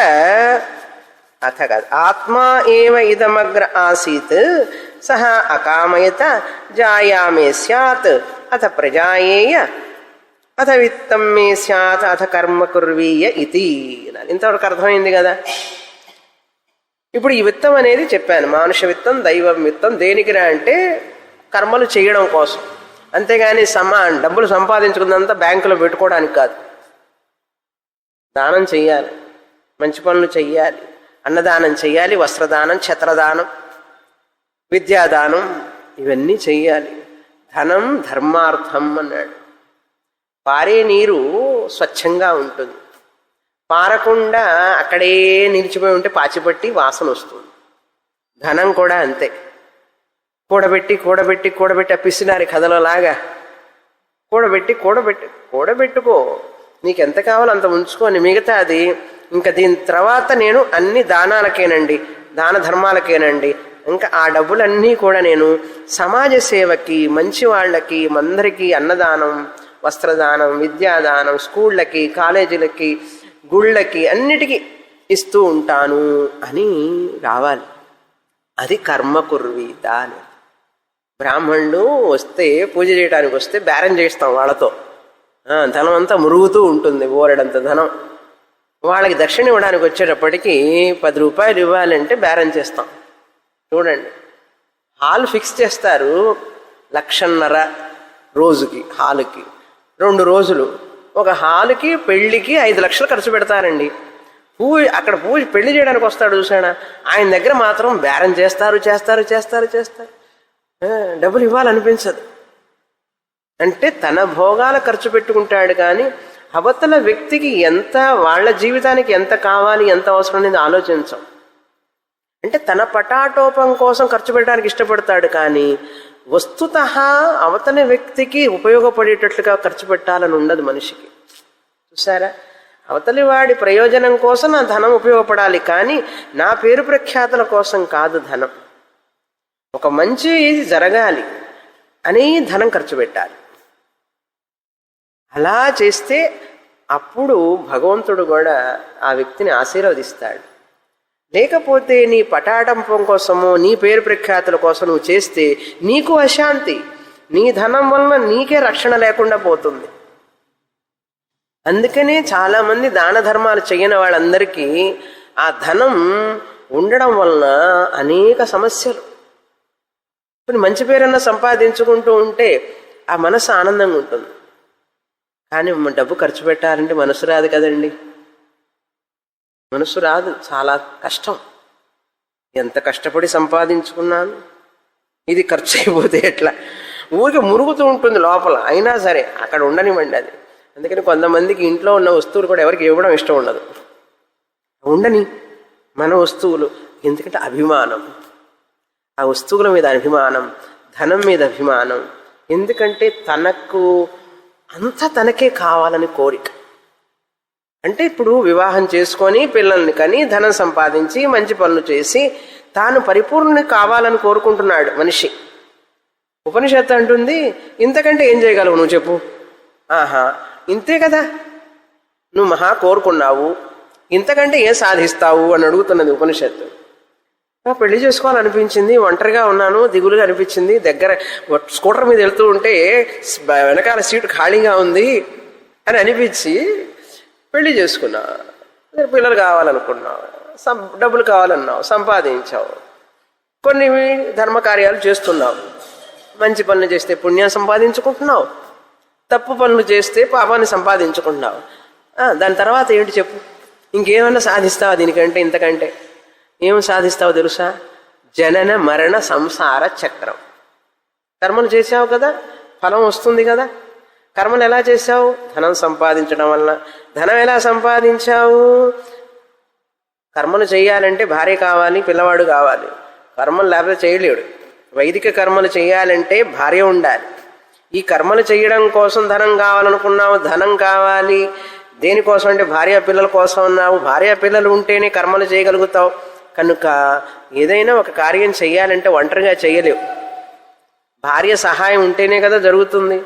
కాదు, ఆత్మా ఏవ ఇదమగ్ర ఆసీత్ సహ అకామయత జాయామే స్యాత్ అథ ప్రజాయేయ అథ విత్తం మే స్యాత్ అథ కర్మ కుర్వీయ ఇతి. ఇంతవరకు అర్థమైంది కదా. ఇప్పుడు ఈ విత్తం అనేది చెప్పాను. మానుష విత్తం, దైవం విత్తం. దేనికిరా అంటే కర్మలు చేయడం కోసం. అంతేగాని డబ్బులు సంపాదించుకున్నంతా బ్యాంకులో పెట్టుకోవడానికి కాదు. దానం చెయ్యాలి, మంచి పనులు చెయ్యాలి, అన్నదానం చెయ్యాలి, వస్త్రదానం, ఛత్రదానం, విద్యాదానం, ఇవన్నీ చెయ్యాలి. ధనం ధర్మార్థం అన్నాడు. పారే నీరు స్వచ్ఛంగా ఉంటుంది. పారకుండా అక్కడే నిలిచిపోయి ఉంటే పాచిపట్టి వాసన వస్తుంది. ధనం కూడా అంతే. కూడబెట్టి అప్పిస్తున్నారు కథలోలాగా. కూడబెట్టుకో, నీకెంత కావాలో అంత ఉంచుకొని మిగతాది ఇంకా దీని తర్వాత నేను అన్ని దానాలకేనండి, దాన ధర్మాలకేనండి, ఇంకా ఆ డబ్బులన్నీ కూడా నేను సమాజ సేవకి, మంచి వాళ్ళకి, అందరికీ అన్నదానం, వస్త్రదానం, విద్యాదానం, స్కూళ్ళకి, కాలేజీలకి, గుళ్ళకి, అన్నిటికీ ఇస్తూ ఉంటాను అని రావాలి. అది కర్మ కుర్వీత అని. బ్రాహ్మణులు వస్తే, పూజ చేయడానికి వస్తే బేరం చేస్తాం వాళ్ళతో. ధనం అంతా మురుగుతూ ఉంటుంది, బోరెడంత ధనం. వాళ్ళకి దక్షిణ ఇవ్వడానికి వచ్చేటప్పటికి 10 రూపాయలు ఇవ్వాలంటే బేరం చేస్తాం. చూడండి, హాల్ ఫిక్స్ చేస్తారు 1,50,000 రోజుకి హాలుకి 2 రోజులు ఒక హాలుకి పెళ్లికి 5 లక్షలు ఖర్చు పెడతారండి. అక్కడ పూజ పెళ్లి చేయడానికి వస్తాడు చూసాడా, ఆయన దగ్గర మాత్రం బేరం చేస్తారు. డబ్బులు ఇవ్వాలనిపించదు. అంటే తన భోగాల ఖర్చు పెట్టుకుంటాడు కానీ అవతల వ్యక్తికి ఎంత, వాళ్ళ జీవితానికి ఎంత కావాలి, ఎంత అవసరం అనేది ఆలోచించం. అంటే తన పటాటోపం కోసం ఖర్చు పెట్టడానికి ఇష్టపడతాడు కానీ వస్తుతః అవతల వ్యక్తికి ఉపయోగపడేటట్లుగా ఖర్చు పెట్టాలని ఉండదు మనిషికి. చూసారా, అవతలి వాడి ప్రయోజనం కోసం నా ధనం ఉపయోగపడాలి కానీ నా పేరు ప్రఖ్యాతుల కోసం కాదు ధనం. ఒక మంచి జరగాలి అని ధనం ఖర్చు పెట్టాలి. అలా చేస్తే అప్పుడు భగవంతుడు కూడా ఆ వ్యక్తిని ఆశీర్వదిస్తాడు. లేకపోతే నీ పటాటంపం కోసమో నీ పేరు ప్రఖ్యాతుల కోసం నువ్వు చేస్తే నీకు అశాంతి, నీ ధనం వలన నీకే రక్షణ లేకుండా పోతుంది. అందుకనే చాలామంది దాన ధర్మాలు చేయని వాళ్ళందరికీ ఆ ధనం ఉండడం వలన అనేక సమస్యలు. ఇప్పుడు మంచి పేరన్నా సంపాదించుకుంటూ ఉంటే ఆ మనసు ఆనందంగా ఉంటుంది. కానీ డబ్బు ఖర్చు పెట్టాలంటే మనసు రాదు కదండి, మనసు రాదు, చాలా కష్టం. ఎంత కష్టపడి సంపాదించుకున్నాను, ఇది ఖర్చు అయిపోతే ఎట్లా, ఊరికి మురుగుతూ ఉంటుంది లోపల. అయినా సరే అక్కడ ఉండనివ్వండి అది. అందుకని కొంతమందికి ఇంట్లో ఉన్న వస్తువులు కూడా ఎవరికి ఇవ్వడం ఇష్టం ఉండదు. ఉండని మన వస్తువులు, ఎందుకంటే అభిమానం, ఆ వస్తువుల మీద అభిమానం, ధనం మీద అభిమానం. ఎందుకంటే తనకు అంతా తనకే కావాలని కోరిక. అంటే ఇప్పుడు వివాహం చేసుకొని పిల్లల్ని కని ధనం సంపాదించి మంచి పనులు చేసి తాను పరిపూర్ణుని కావాలని కోరుకుంటున్నాడు మనిషి. ఉపనిషత్తు అంటుంది, ఇంతకంటే ఏం చేయగలవు నువ్వు చెప్పు? ఆహా, ఇంతే కదా, నువ్వు మహా కోరుకున్నావు, ఇంతకంటే ఏం సాధిస్తావు అని అడుగుతున్నది ఉపనిషత్తు. పెళ్లి చేసుకోవాలనిపించింది, ఒంటరిగా ఉన్నాను, దిగులుగా అనిపించింది, దగ్గర స్కూటర్ మీద వెళ్తూ ఉంటే వెనకాల సీటు ఖాళీగా ఉంది అని అనిపించి పెళ్లి చేసుకున్నా. పిల్లలు కావాలనుకున్నావు, డబ్బులు కావాలన్నావు, సంపాదించావు, కొన్ని ధర్మకార్యాలు చేస్తున్నావు. మంచి పనులు చేస్తే పుణ్యం సంపాదించుకుంటున్నావు, తప్పు పనులు చేస్తే పాపాన్ని సంపాదించుకుంటున్నావు. దాని తర్వాత ఏంటి చెప్పు? ఇంకేమన్నా సాధిస్తావా దీనికంటే? ఇంతకంటే ఏం సాధిస్తావో తెలుసా? జనన మరణ సంసార చక్రం. కర్మలు చేసావు కదా, ఫలం వస్తుంది కదా. కర్మలు ఎలా చేశావు? ధనం సంపాదించడం వల్ల. ధనం ఎలా సంపాదించావు? కర్మలు చేయాలంటే భార్య కావాలి, పిల్లవాడు కావాలి. కర్మలు లేకపోతే చేయలేడు. వైదిక కర్మలు చేయాలంటే భార్య ఉండాలి. ఈ కర్మలు చేయడం కోసం ధనం కావాలనుకున్నావు, ధనం కావాలి. దేనికోసం అంటే భార్య పిల్లల కోసం ఉన్నావు. భార్య పిల్లలు ఉంటేనే కర్మలు చేయగలుగుతావు. కనుక ఏదైనా ఒక కార్యం చెయ్యాలంటే ఒంటరిగా చేయలేవు, భార్య సహాయం ఉంటేనే కదా జరుగుతుంది.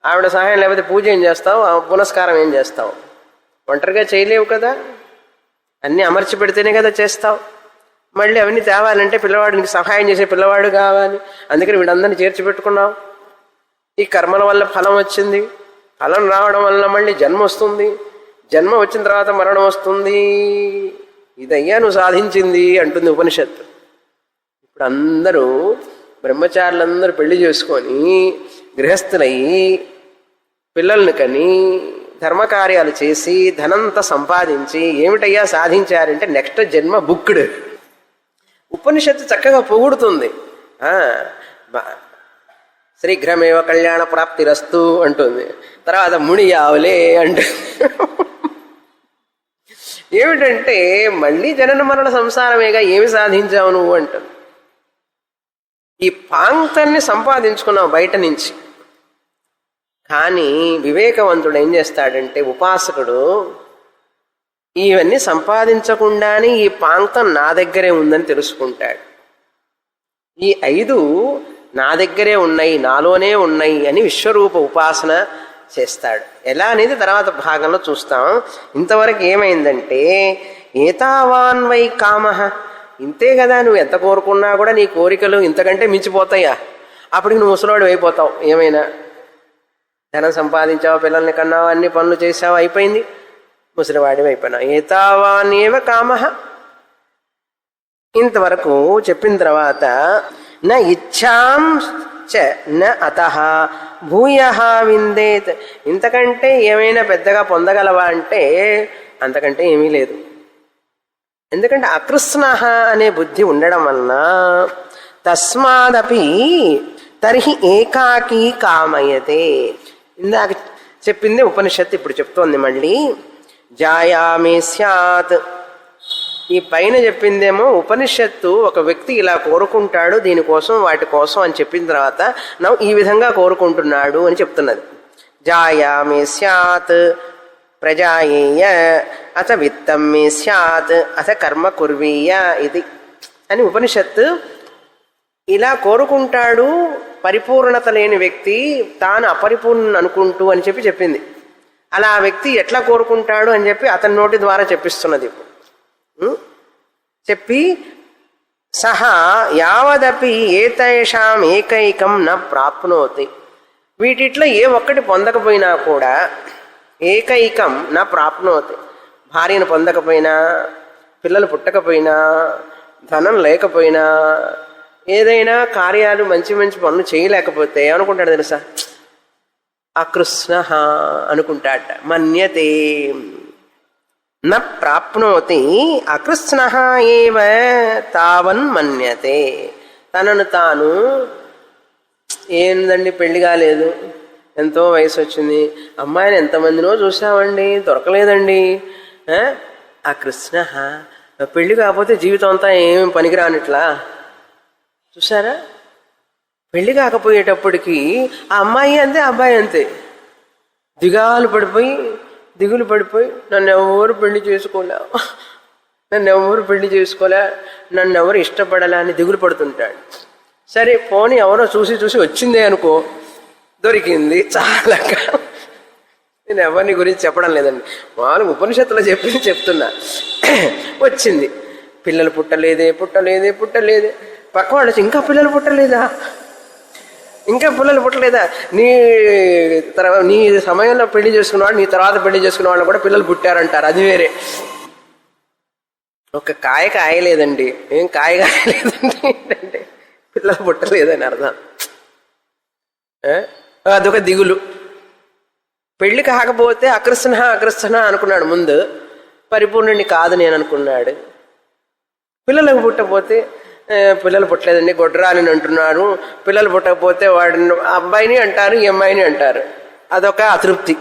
ఆవిడ సహాయం లేకపోతే పూజ ఏం చేస్తావు, పునస్కారం ఏం చేస్తావు? ఒంటరిగా చేయలేవు కదా, అన్నీ అమర్చి పెడితేనే కదా చేస్తావు. మళ్ళీ అవన్నీ తేవాలంటే పిల్లవాడికి సహాయం చేసే పిల్లవాడు కావాలి. అందుకని వీళ్ళందరినీ చేర్చి పెట్టుకున్నావు. ఈ కర్మల వల్ల ఫలం వచ్చింది, ఫలం రావడం వల్ల మళ్ళీ జన్మ వస్తుంది, జన్మ వచ్చిన తర్వాత మరణం వస్తుంది. ఇదయ్యా నువ్వు సాధించింది అంటుంది ఉపనిషత్తు. ఇప్పుడు అందరూ బ్రహ్మచారులందరూ పెళ్లి చేసుకొని గృహస్థులయ్యి పిల్లల్ని కని ధర్మకార్యాలు చేసి ధనంతా సంపాదించి ఏమిటయ్యా సాధించారంటే నెక్స్ట్ జన్మ బుక్కుడు. ఉపనిషత్తు చక్కగా పొగుడుతుంది. శీఘ్రమేవ కళ్యాణ ప్రాప్తిరస్తు అంటుంది. తర్వాత ముడియావులే అంటుంది. ఏమిటంటే మళ్ళీ జనన మరణ సంసారమేగా, ఏమి సాధించావు నువ్వు అంటుంది. ఈ పాంక్తాన్ని సంపాదించుకున్నావు బయట నుంచి. కానీ వివేకవంతుడు ఏం చేస్తాడంటే, ఉపాసకుడు ఇవన్నీ సంపాదించకుండానే ఈ పాంక్తం నా దగ్గరే ఉందని తెలుసుకుంటాడు. ఈ 5 నా దగ్గరే ఉన్నాయి, నాలోనే ఉన్నాయి అని విశ్వరూప ఉపాసన చేస్తాడు. ఎలా అనేది తర్వాత భాగంలో చూస్తాం. ఇంతవరకు ఏమైందంటే, ఏతావాన్ వై కామః, ఇంతే కదా, నువ్వు ఎంత కోరుకున్నా కూడా నీ కోరికలు ఇంతకంటే మించిపోతాయా? అప్పటికి నువ్వు ముసలివాడు అయిపోతావు. ఏమైనా ధనం సంపాదించావు, పిల్లల్ని కన్నావు, అన్ని పనులు చేసావు, అయిపోయింది, ముసలివాడివి అయిపోయినావు. ఏతావానేవ కామః. ఇంతవరకు చెప్పిన తర్వాత నా ఇచ్ఛాం చ న అతః భూయః విందేత్. ఇంతకంటే ఏమైనా పెద్దగా పొందగలవా అంటే అంతకంటే ఏమీ లేదు. ఎందుకంటే అకృష్ణః అనే బుద్ధి ఉండడం వలన తస్మాదపి తర్హి ఏకాకీ కామయతే. ఇందాక చెప్పింది ఉపనిషత్తు ఇప్పుడు చెప్తోంది మళ్ళీ. జాయామే స్యాత్. ఈ పైన చెప్పిందేమో ఉపనిషత్తు ఒక వ్యక్తి ఇలా కోరుకుంటాడు దీనికోసం వాటి కోసం అని చెప్పిన తర్వాత ఈ విధంగా కోరుకుంటున్నాడు అని చెప్తున్నది. జాయామే స్యాత్ ప్రజాయేయ అథ విత్తం మే స్యాత్ అథ కర్మ కుర్వీయ ఇది అని ఉపనిషత్తు ఇలా కోరుకుంటాడు పరిపూర్ణత లేని వ్యక్తి తాను అపరిపూర్ణ అనుకుంటూ అని చెప్పింది. అలా ఆ వ్యక్తి ఎట్లా కోరుకుంటాడు అని చెప్పి అతని నోటి ద్వారా చెప్పిస్తున్నది. చెప్పి సహా యావదపి ఏతేషాం ఏకైకం న ప్రాప్నోతి. వీటిట్లో ఏ ఒక్కటి పొందకపోయినా కూడా ఏకైకం నా ప్రాప్నోతి. భార్యను పొందకపోయినా, పిల్లలు పుట్టకపోయినా, ధనం లేకపోయినా, ఏదైనా కార్యాలు మంచి మంచి పనులు చేయలేకపోతే ఏమనుకుంటాడు తెలుసా? అకృష్ణ అనుకుంటాట. మన్యతే న ప్రాప్నోతి అకృష్ణ ఏవ తావన్ మన్యతే. తనను తాను ఏందండి పెళ్లి కాలేదు, ఎంతో వయసు వచ్చింది, అమ్మాయిని ఎంతమందినో చూసామండి దొరకలేదండి. ఆ కృష్ణ పెళ్లి కాకపోతే జీవితం అంతా ఏమి పనికిరానిట్లా. చూసారా, పెళ్లి కాకపోయేటప్పటికి ఆ అమ్మాయి అంతే అబ్బాయి అంతే దిగులు పడిపోయి నన్ను ఎవరు పెళ్లి చేసుకోలే, నన్ను ఎవరు ఇష్టపడలే అని దిగులు పడుతుంటాడు. సరే పోనీ ఎవరో చూసి వచ్చిందే అనుకో, దొరికింది చాలా. నేను ఎవరిని గురించి చెప్పడం లేదండి, మామూలుగా ఉపనిషత్తులో చెప్తున్నా. వచ్చింది, పిల్లలు పుట్టలేదే పక్క వాళ్ళు ఇంకా పిల్లలు పుట్టలేదా నీ సమయంలో పెళ్లి చేసుకున్నవాడు నీ తర్వాత పెళ్లి చేసుకున్న వాళ్ళు కూడా పిల్లలు పుట్టారంటారు. అది వేరే. ఒక కాయ కాయలేదండి, ఏం కాయ కాయలేదండి ఏంటంటే పిల్లలు పుట్టలేదని అర్థం. అదొక దిగులు. పెళ్లి కాకపోతే అకృష్ణ అనుకున్నాడు ముందు, పరిపూర్ణుడిని కాదు నేను అనుకున్నాడు. పిల్లలకు పుట్టకపోతే పిల్లలు పుట్టలేదండి గొడ్రాలని అంటున్నారు. పిల్లలు పుట్టకపోతే వాడిని అబ్బాయిని అంటారు, ఈ అమ్మాయిని అంటారు. అదొక అతృప్తి.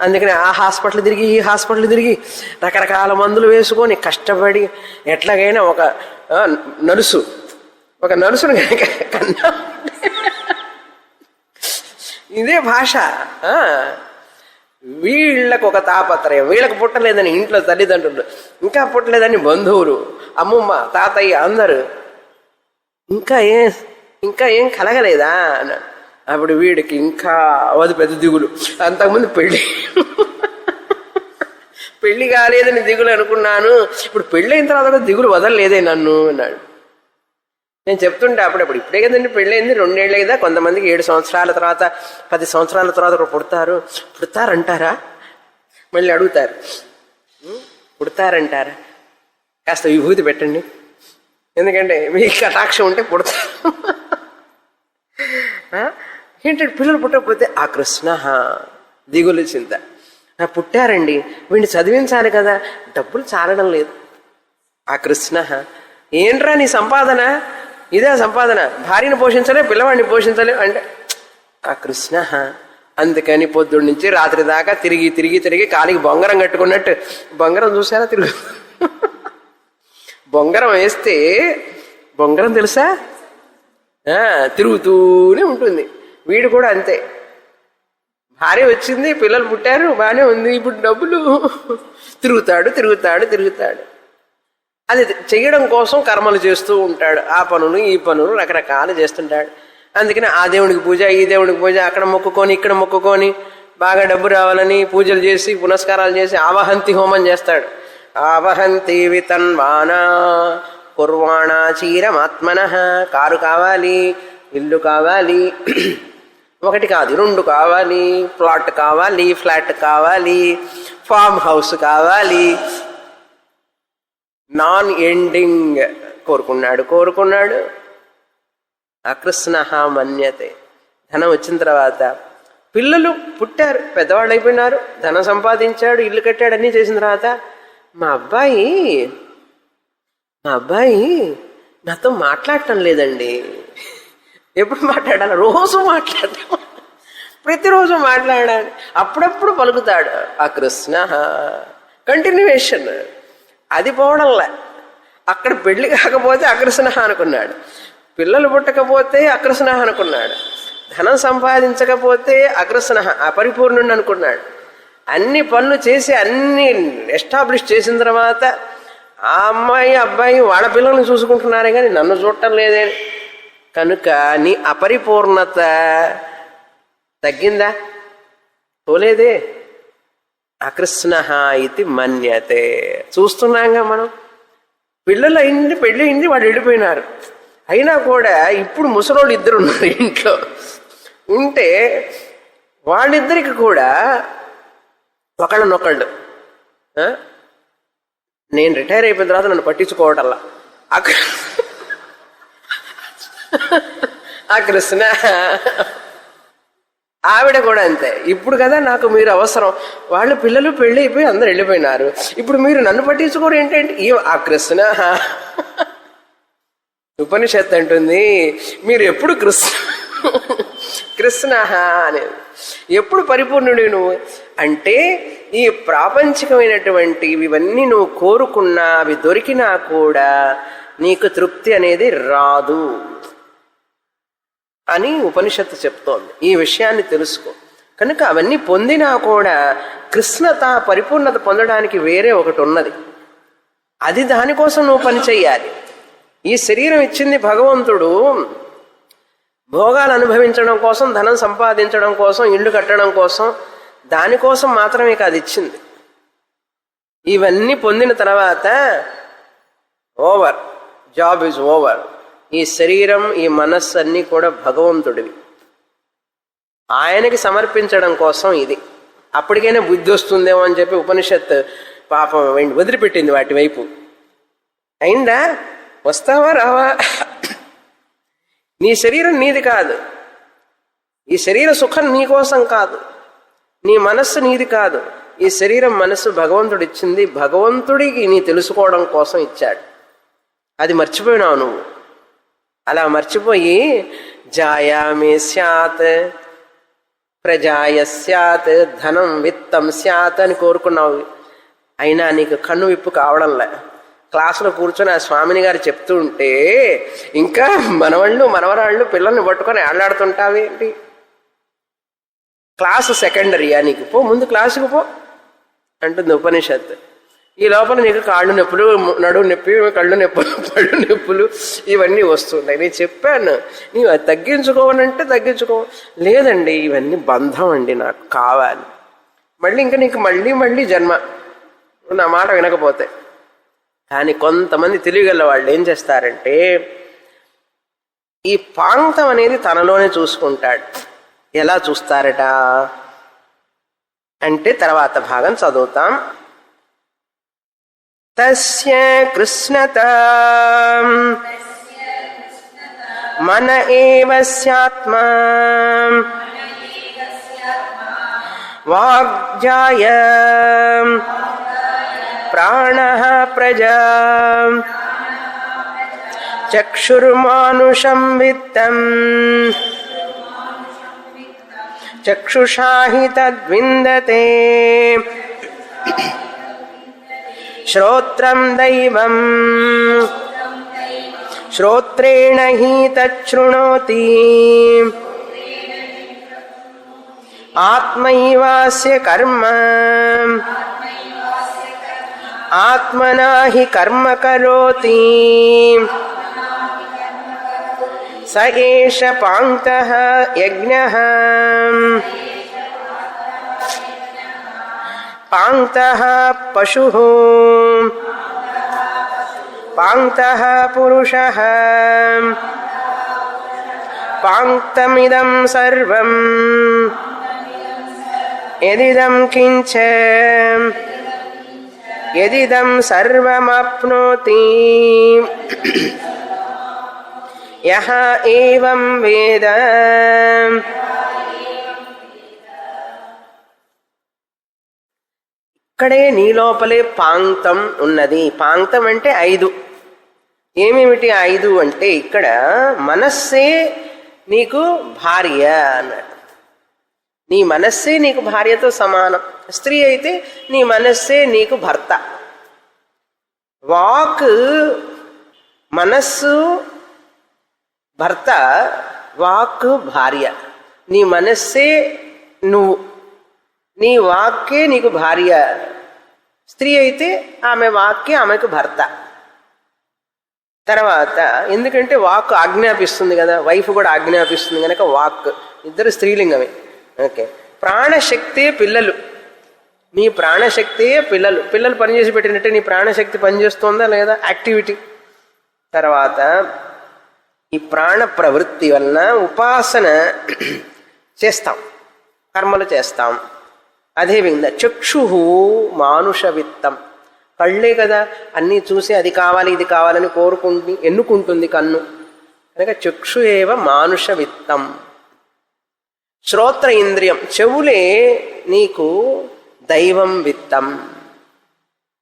అందుకని ఆ హాస్పిటల్ తిరిగి ఈ హాస్పిటల్ తిరిగి రకరకాల మందులు వేసుకొని కష్టపడి ఎట్లాగైనా ఒక నలుసును కన్నా ఇదే భాష. వీళ్ళకు ఒక తాపత్రయం, వీళ్ళకి పుట్టలేదని ఇంట్లో తల్లిదండ్రులు, ఇంకా పుట్టలేదని బంధువులు, అమ్మమ్మ తాతయ్య అందరూ, ఇంకా ఏం కలగలేదా అన్నాడు. అప్పుడు వీడికి ఇంకా అవది పెద్ద దిగులు. అంతకుముందు పెళ్లి కాలేదని దిగులు అనుకున్నాను, ఇప్పుడు పెళ్ళి అయిన తర్వాత దిగులు వదలలేదే నన్ను అన్నాడు. నేను చెప్తుంటే అప్పుడప్పుడు ఇప్పుడే కదండి పెళ్ళయింది, 2 ఏళ్ళే కదా, కొంతమందికి 7 సంవత్సరాల తర్వాత 10 సంవత్సరాల తర్వాత పుడతారంటారా? మళ్ళీ అడుగుతారు, పుడతారంటారా? కాస్త విభూతి పెట్టండి, ఎందుకంటే మీకు కటాక్షం ఉంటే పుడతారు. ఏంటంటే పిల్లలు పుట్టకపోతే ఆ కృష్ణ దిగులు చింత. పుట్టారండి, వీడిని చదివించాలి కదా, డబ్బులు చాలడం లేదు. ఆ కృష్ణ ఏంట్రా నీ సంపాదన, ఇదే సంపాదన, భార్యను పోషించలే పిల్లవాడిని పోషించలే అంటే ఆ కృష్ణ. అందుకని పొద్దున్న నుంచి రాత్రి దాకా తిరిగి కాలికి బొంగరం కట్టుకున్నట్టు, బొంగరం చూసారా తిరుగు, బొంగరం వేస్తే బొంగరం తెలుసా, తిరుగుతూనే ఉంటుంది. వీడు కూడా అంతే, భార్య వచ్చింది, పిల్లలు పుట్టారు, బాగానే ఉంది, ఇప్పుడు డబ్బులు, తిరుగుతాడు. అది చెయ్యడం కోసం కర్మలు చేస్తూ ఉంటాడు. ఆ పనులు ఈ పనులు రకరకాలు చేస్తుంటాడు. అందుకని ఆ దేవుడికి పూజ, ఈ దేవుడికి పూజ, అక్కడ మొక్కుకొని ఇక్కడ మొక్కుకొని బాగా డబ్బు రావాలని పూజలు చేసి పునస్కారాలు చేసి ఆవహంతి హోమం చేస్తాడు. ఆవహంతి వితన్వానా కుర్వాణా చీరమాత్మన. కారు కావాలి, ఇల్లు కావాలి, 1 కాదు 2 కావాలి, ప్లాట్ కావాలి, ఫ్లాట్ కావాలి, ఫామ్ హౌస్ కావాలి, నాన్ ఎండింగ్ కోరుకున్నాడు. అకృష్ణ మన్యతే. ధనం వచ్చిన తర్వాత పిల్లలు పుట్టారు, పెద్దవాళ్ళు అయిపోయినారు, ధనం సంపాదించాడు, ఇల్లు కట్టాడు, అన్నీ చేసిన తర్వాత మా అబ్బాయి నాతో మాట్లాడటం లేదండి. ఎప్పుడు మాట్లాడాలి? రోజు మాట్లాడటం, ప్రతిరోజు మాట్లాడాలి, అప్పుడప్పుడు పలుకుతాడు అకృష్ణ. కంటిన్యూయేషన్. అది పోవడంలే. అక్కడ పెళ్లి కాకపోతే అకృష్ణ అనుకున్నాడు, పిల్లలు పుట్టకపోతే అకృష్ణ అనుకున్నాడు, ధనం సంపాదించకపోతే అకృష్ణ అపరిపూర్ణుడు అనుకున్నాడు. అన్ని పనులు చేసి అన్ని ఎస్టాబ్లిష్ చేసిన తర్వాత ఆ అమ్మాయి అబ్బాయి వాళ్ళ పిల్లల్ని చూసుకుంటున్నారే కానీ నన్ను చూడటం లేదే. కనుక నీ అపరిపూర్ణత తగ్గిందా? పోలేదే. అకృష్ణ ఇది మన్యతే. చూస్తున్నాంగా మనం, పిల్లలు అయింది, పెళ్ళి అయింది, వాళ్ళు వెళ్ళిపోయినారు. అయినా కూడా ఇప్పుడు ముసలోళ్ళు ఇద్దరు ఉన్నారు ఇంట్లో. ఉంటే వాళ్ళిద్దరికి కూడా ఒకళ్ళనొకళ్ళు, నేను రిటైర్ అయిపోయిన తర్వాత నన్ను పట్టించుకోవటల్లా ఆ కృష్ణ. ఆవిడ కూడా అంతే. ఇప్పుడు కదా నాకు మీరు అవసరం, వాళ్ళ పిల్లలు పెళ్ళి అయిపోయి అందరు వెళ్ళిపోయినారు, ఇప్పుడు మీరు నన్ను పట్టించుకోరు ఏంటంటే ఆ కృష్ణ. ఉపనిషత్తు అంటుంది మీరు ఎప్పుడు కృష్ణ అనేది, ఎప్పుడు పరిపూర్ణుడు నువ్వు అంటే ఈ ప్రాపంచికమైనటువంటి ఇవన్నీ నువ్వు కోరుకున్నా అవి దొరికినా కూడా నీకు తృప్తి అనేది రాదు అని ఉపనిషత్తు చెప్తోంది. ఈ విషయాన్ని తెలుసుకో. కనుక అవన్నీ పొందినా కూడా కృష్ణత, పరిపూర్ణత పొందడానికి వేరే ఒకటి ఉన్నది. అది దానికోసం నువ్వు పని చెయ్యాలి. ఈ శరీరం ఇచ్చింది భగవంతుడు భోగాలు అనుభవించడం కోసం, ధనం సంపాదించడం కోసం, ఇళ్ళు కట్టడం కోసం, దానికోసం మాత్రమే కాదు ఇచ్చింది. ఇవన్నీ పొందిన తర్వాత ఓవర్, జాబ్ ఈజ్ ఓవర్. ఈ శరీరం, ఈ మనస్సు అన్నీ కూడా భగవంతుడివి, ఆయనకి సమర్పించడం కోసం ఇది. అప్పటికైనా బుద్ధి వస్తుందేమో అని చెప్పి ఉపనిషత్తు పాపం వదిలిపెట్టింది వాటి వైపు. అయిందా? వస్తావా రావా? నీ శరీరం నీది కాదు, ఈ శరీర సుఖం నీ కోసం కాదు, నీ మనస్సు నీది కాదు. ఈ శరీరం మనస్సు భగవంతుడు ఇచ్చింది, భగవంతుడికి నీ తెలుసుకోవడం కోసం ఇచ్చాడు. అది మర్చిపోయినావు నువ్వు. అలా మర్చిపోయి జాయామే స్యాత్, ప్రజాయ స్యాత్, ధనం విత్తం స్యాత్ అని కోరుకున్నావు. అయినా నీకు కన్ను విప్పు కావడంలే. క్లాసులో కూర్చొని ఆ స్వామిని గారు చెప్తూ ఉంటే ఇంకా మనవాళ్ళు మనవరాళ్ళు పిల్లల్ని పట్టుకొని ఆడలాడుతుంటావేంటి? క్లాసు సెకండరీయా నీకు? పో ముందు క్లాసుకు పో అంటుంది ఉపనిషత్తు. ఈ లోపల నీకు కాళ్ళు నొప్పులు, నడువు నొప్పి, కళ్ళు నొప్పులు, పళ్ళు నొప్పులు ఇవన్నీ వస్తున్నాయి. నేను చెప్పాను నీవు అది తగ్గించుకోవాలంటే తగ్గించుకో. లేదండి ఇవన్నీ బంధం అండి, నాకు కావాలి. మళ్ళీ ఇంకా నీకు మళ్ళీ జన్మ, నా మాట వినకపోతే. కానీ కొంతమంది తెలియగల వాళ్ళు ఏం చేస్తారంటే ఈ పాంక్తం అనేది తనలోనే చూసుకుంటాడు. ఎలా చూస్తారట అంటే తర్వాత భాగం చదువుతాం. తస్య కృష్ణత మన ఏవ స్యాత్మా వాగ్జాయ ప్రాణః ప్రజా చక్షుర్మానుషం విత్తం చక్షుషా హి తద్విందతే శ్రోత్రం దైవం శ్రోత్రేణ హి తచ్ఛృణోతి ఆత్మైవాస్య కర్మ ఆత్మనా హి కర్మ కరోతి స ఏష పాంక్తః యజ్ఞః పాంక్తః పశుః పాంక్తః పురుషః పాంక్తమిదం సర్వం యదిదం కించ యదిదం సర్వమాప్నోతి యహ ఏవం వేద ఇక్కడే నీ లోపలే పాంక్తం ఉన్నది. పాంక్తం అంటే 5. ఏమేమిటి 5 అంటే ఇక్కడ మనస్సే నీకు భార్య అన్నాడు. నీ మనస్సే నీకు భార్యతో సమానం. స్త్రీ అయితే నీ మనస్సే నీకు భర్త. వాక్ మనస్సు భర్త, వాక్ భార్య. నీ మనస్సే నువ్వు, నీ వాక్కే నీకు భార్య. స్త్రీ అయితే ఆమె వాక్కే ఆమెకు భర్త. తర్వాత ఎందుకంటే వాక్ ఆజ్ఞాపిస్తుంది కదా, వైఫ్ కూడా ఆజ్ఞాపిస్తుంది కనుక వాక్ ఇద్దరు స్త్రీలింగమే. ఓకే. ప్రాణశక్తే పిల్లలు, నీ ప్రాణశక్తే పిల్లలు. పిల్లలు పనిచేసి పెట్టినట్టే నీ ప్రాణశక్తి పనిచేస్తుందా లేదా, యాక్టివిటీ. తర్వాత ఈ ప్రాణ ప్రవృత్తి వలన ఉపాసన చేస్తాం, కర్మలు చేస్తాం. అదేవిధంగా చక్షు మానుష విత్తం, కళ్ళే కదా అన్నీ చూసి అది కావాలి ఇది కావాలని ఎన్నుకుంటుంది కన్ను కనుక చక్షు ఏవ మానుష విత్తం. శ్రోత్ర ఇంద్రియం, చెవులే నీకు దైవం విత్తం.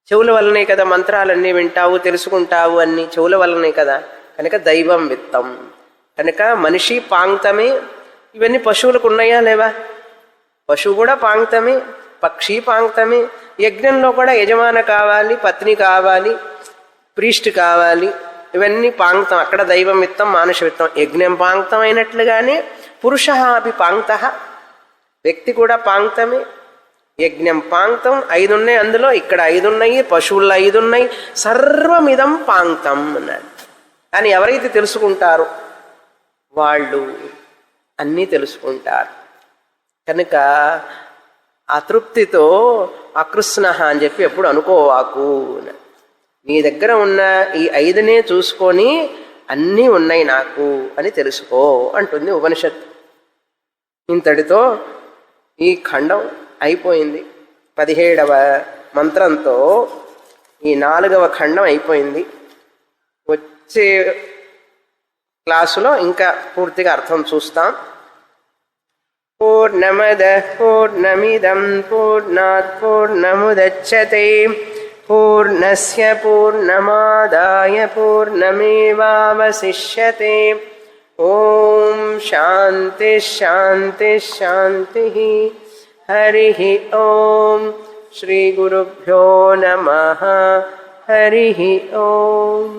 చెవుల వల్లనే కదా మంత్రాలన్నీ వింటావు, తెలుసుకుంటావు, అన్నీ చెవుల వల్లనే కదా, కనుక దైవం విత్తం. కనుక మనిషి పాంక్తమే. ఇవన్నీ పశువులకు ఉన్నాయా లేవా? పశువు కూడా పాంక్తమే, పక్షి పాంక్తమే. యజ్ఞంలో కూడా యజమాన కావాలి, పత్ని కావాలి, ప్రీస్ట్ కావాలి, ఇవన్నీ పాంక్తం. అక్కడ దైవం విత్తం, మానుష విత్తం. యజ్ఞం పాంక్తం అయినట్లుగానే పురుష అపి పాంక్త, వ్యక్తి కూడా పాంక్తమే. యజ్ఞం పాంక్తం 5 ఉన్నాయి అందులో, ఇక్కడ 5 ఉన్నాయి, పశువుల్లో 5 ఉన్నాయి. సర్వమిదం పాంక్తం అన్నాడు. అని ఎవరైతే తెలుసుకుంటారో వాళ్ళు అన్నీ తెలుసుకుంటారు. కనుక అతృప్తితో అకృష్ణ అని చెప్పి ఎప్పుడు అనుకోవాకు. నీ దగ్గర ఉన్న ఈ 5నే చూసుకొని అన్నీ ఉన్నాయి నాకు అని తెలుసుకో అంటుంది ఉపనిషత్తు. ఇంతటితో ఈ ఖండం అయిపోయింది. 17వ మంత్రంతో ఈ 4వ ఖండం అయిపోయింది. వచ్చే క్లాసులో ఇంకా పూర్తిగా అర్థం చూస్తాం. పూర్ణమదః పూర్ణమిదం పూర్ణాత్ పూర్ణముదచ్యతే పూర్ణస్య పూర్ణమాదాయ పూర్ణమేవావశిష్యతే. ఓం శాంతి శాంతి శాంతి. హరి ఓం. శ్రీ గురుభ్యో నమః. హరి ఓం.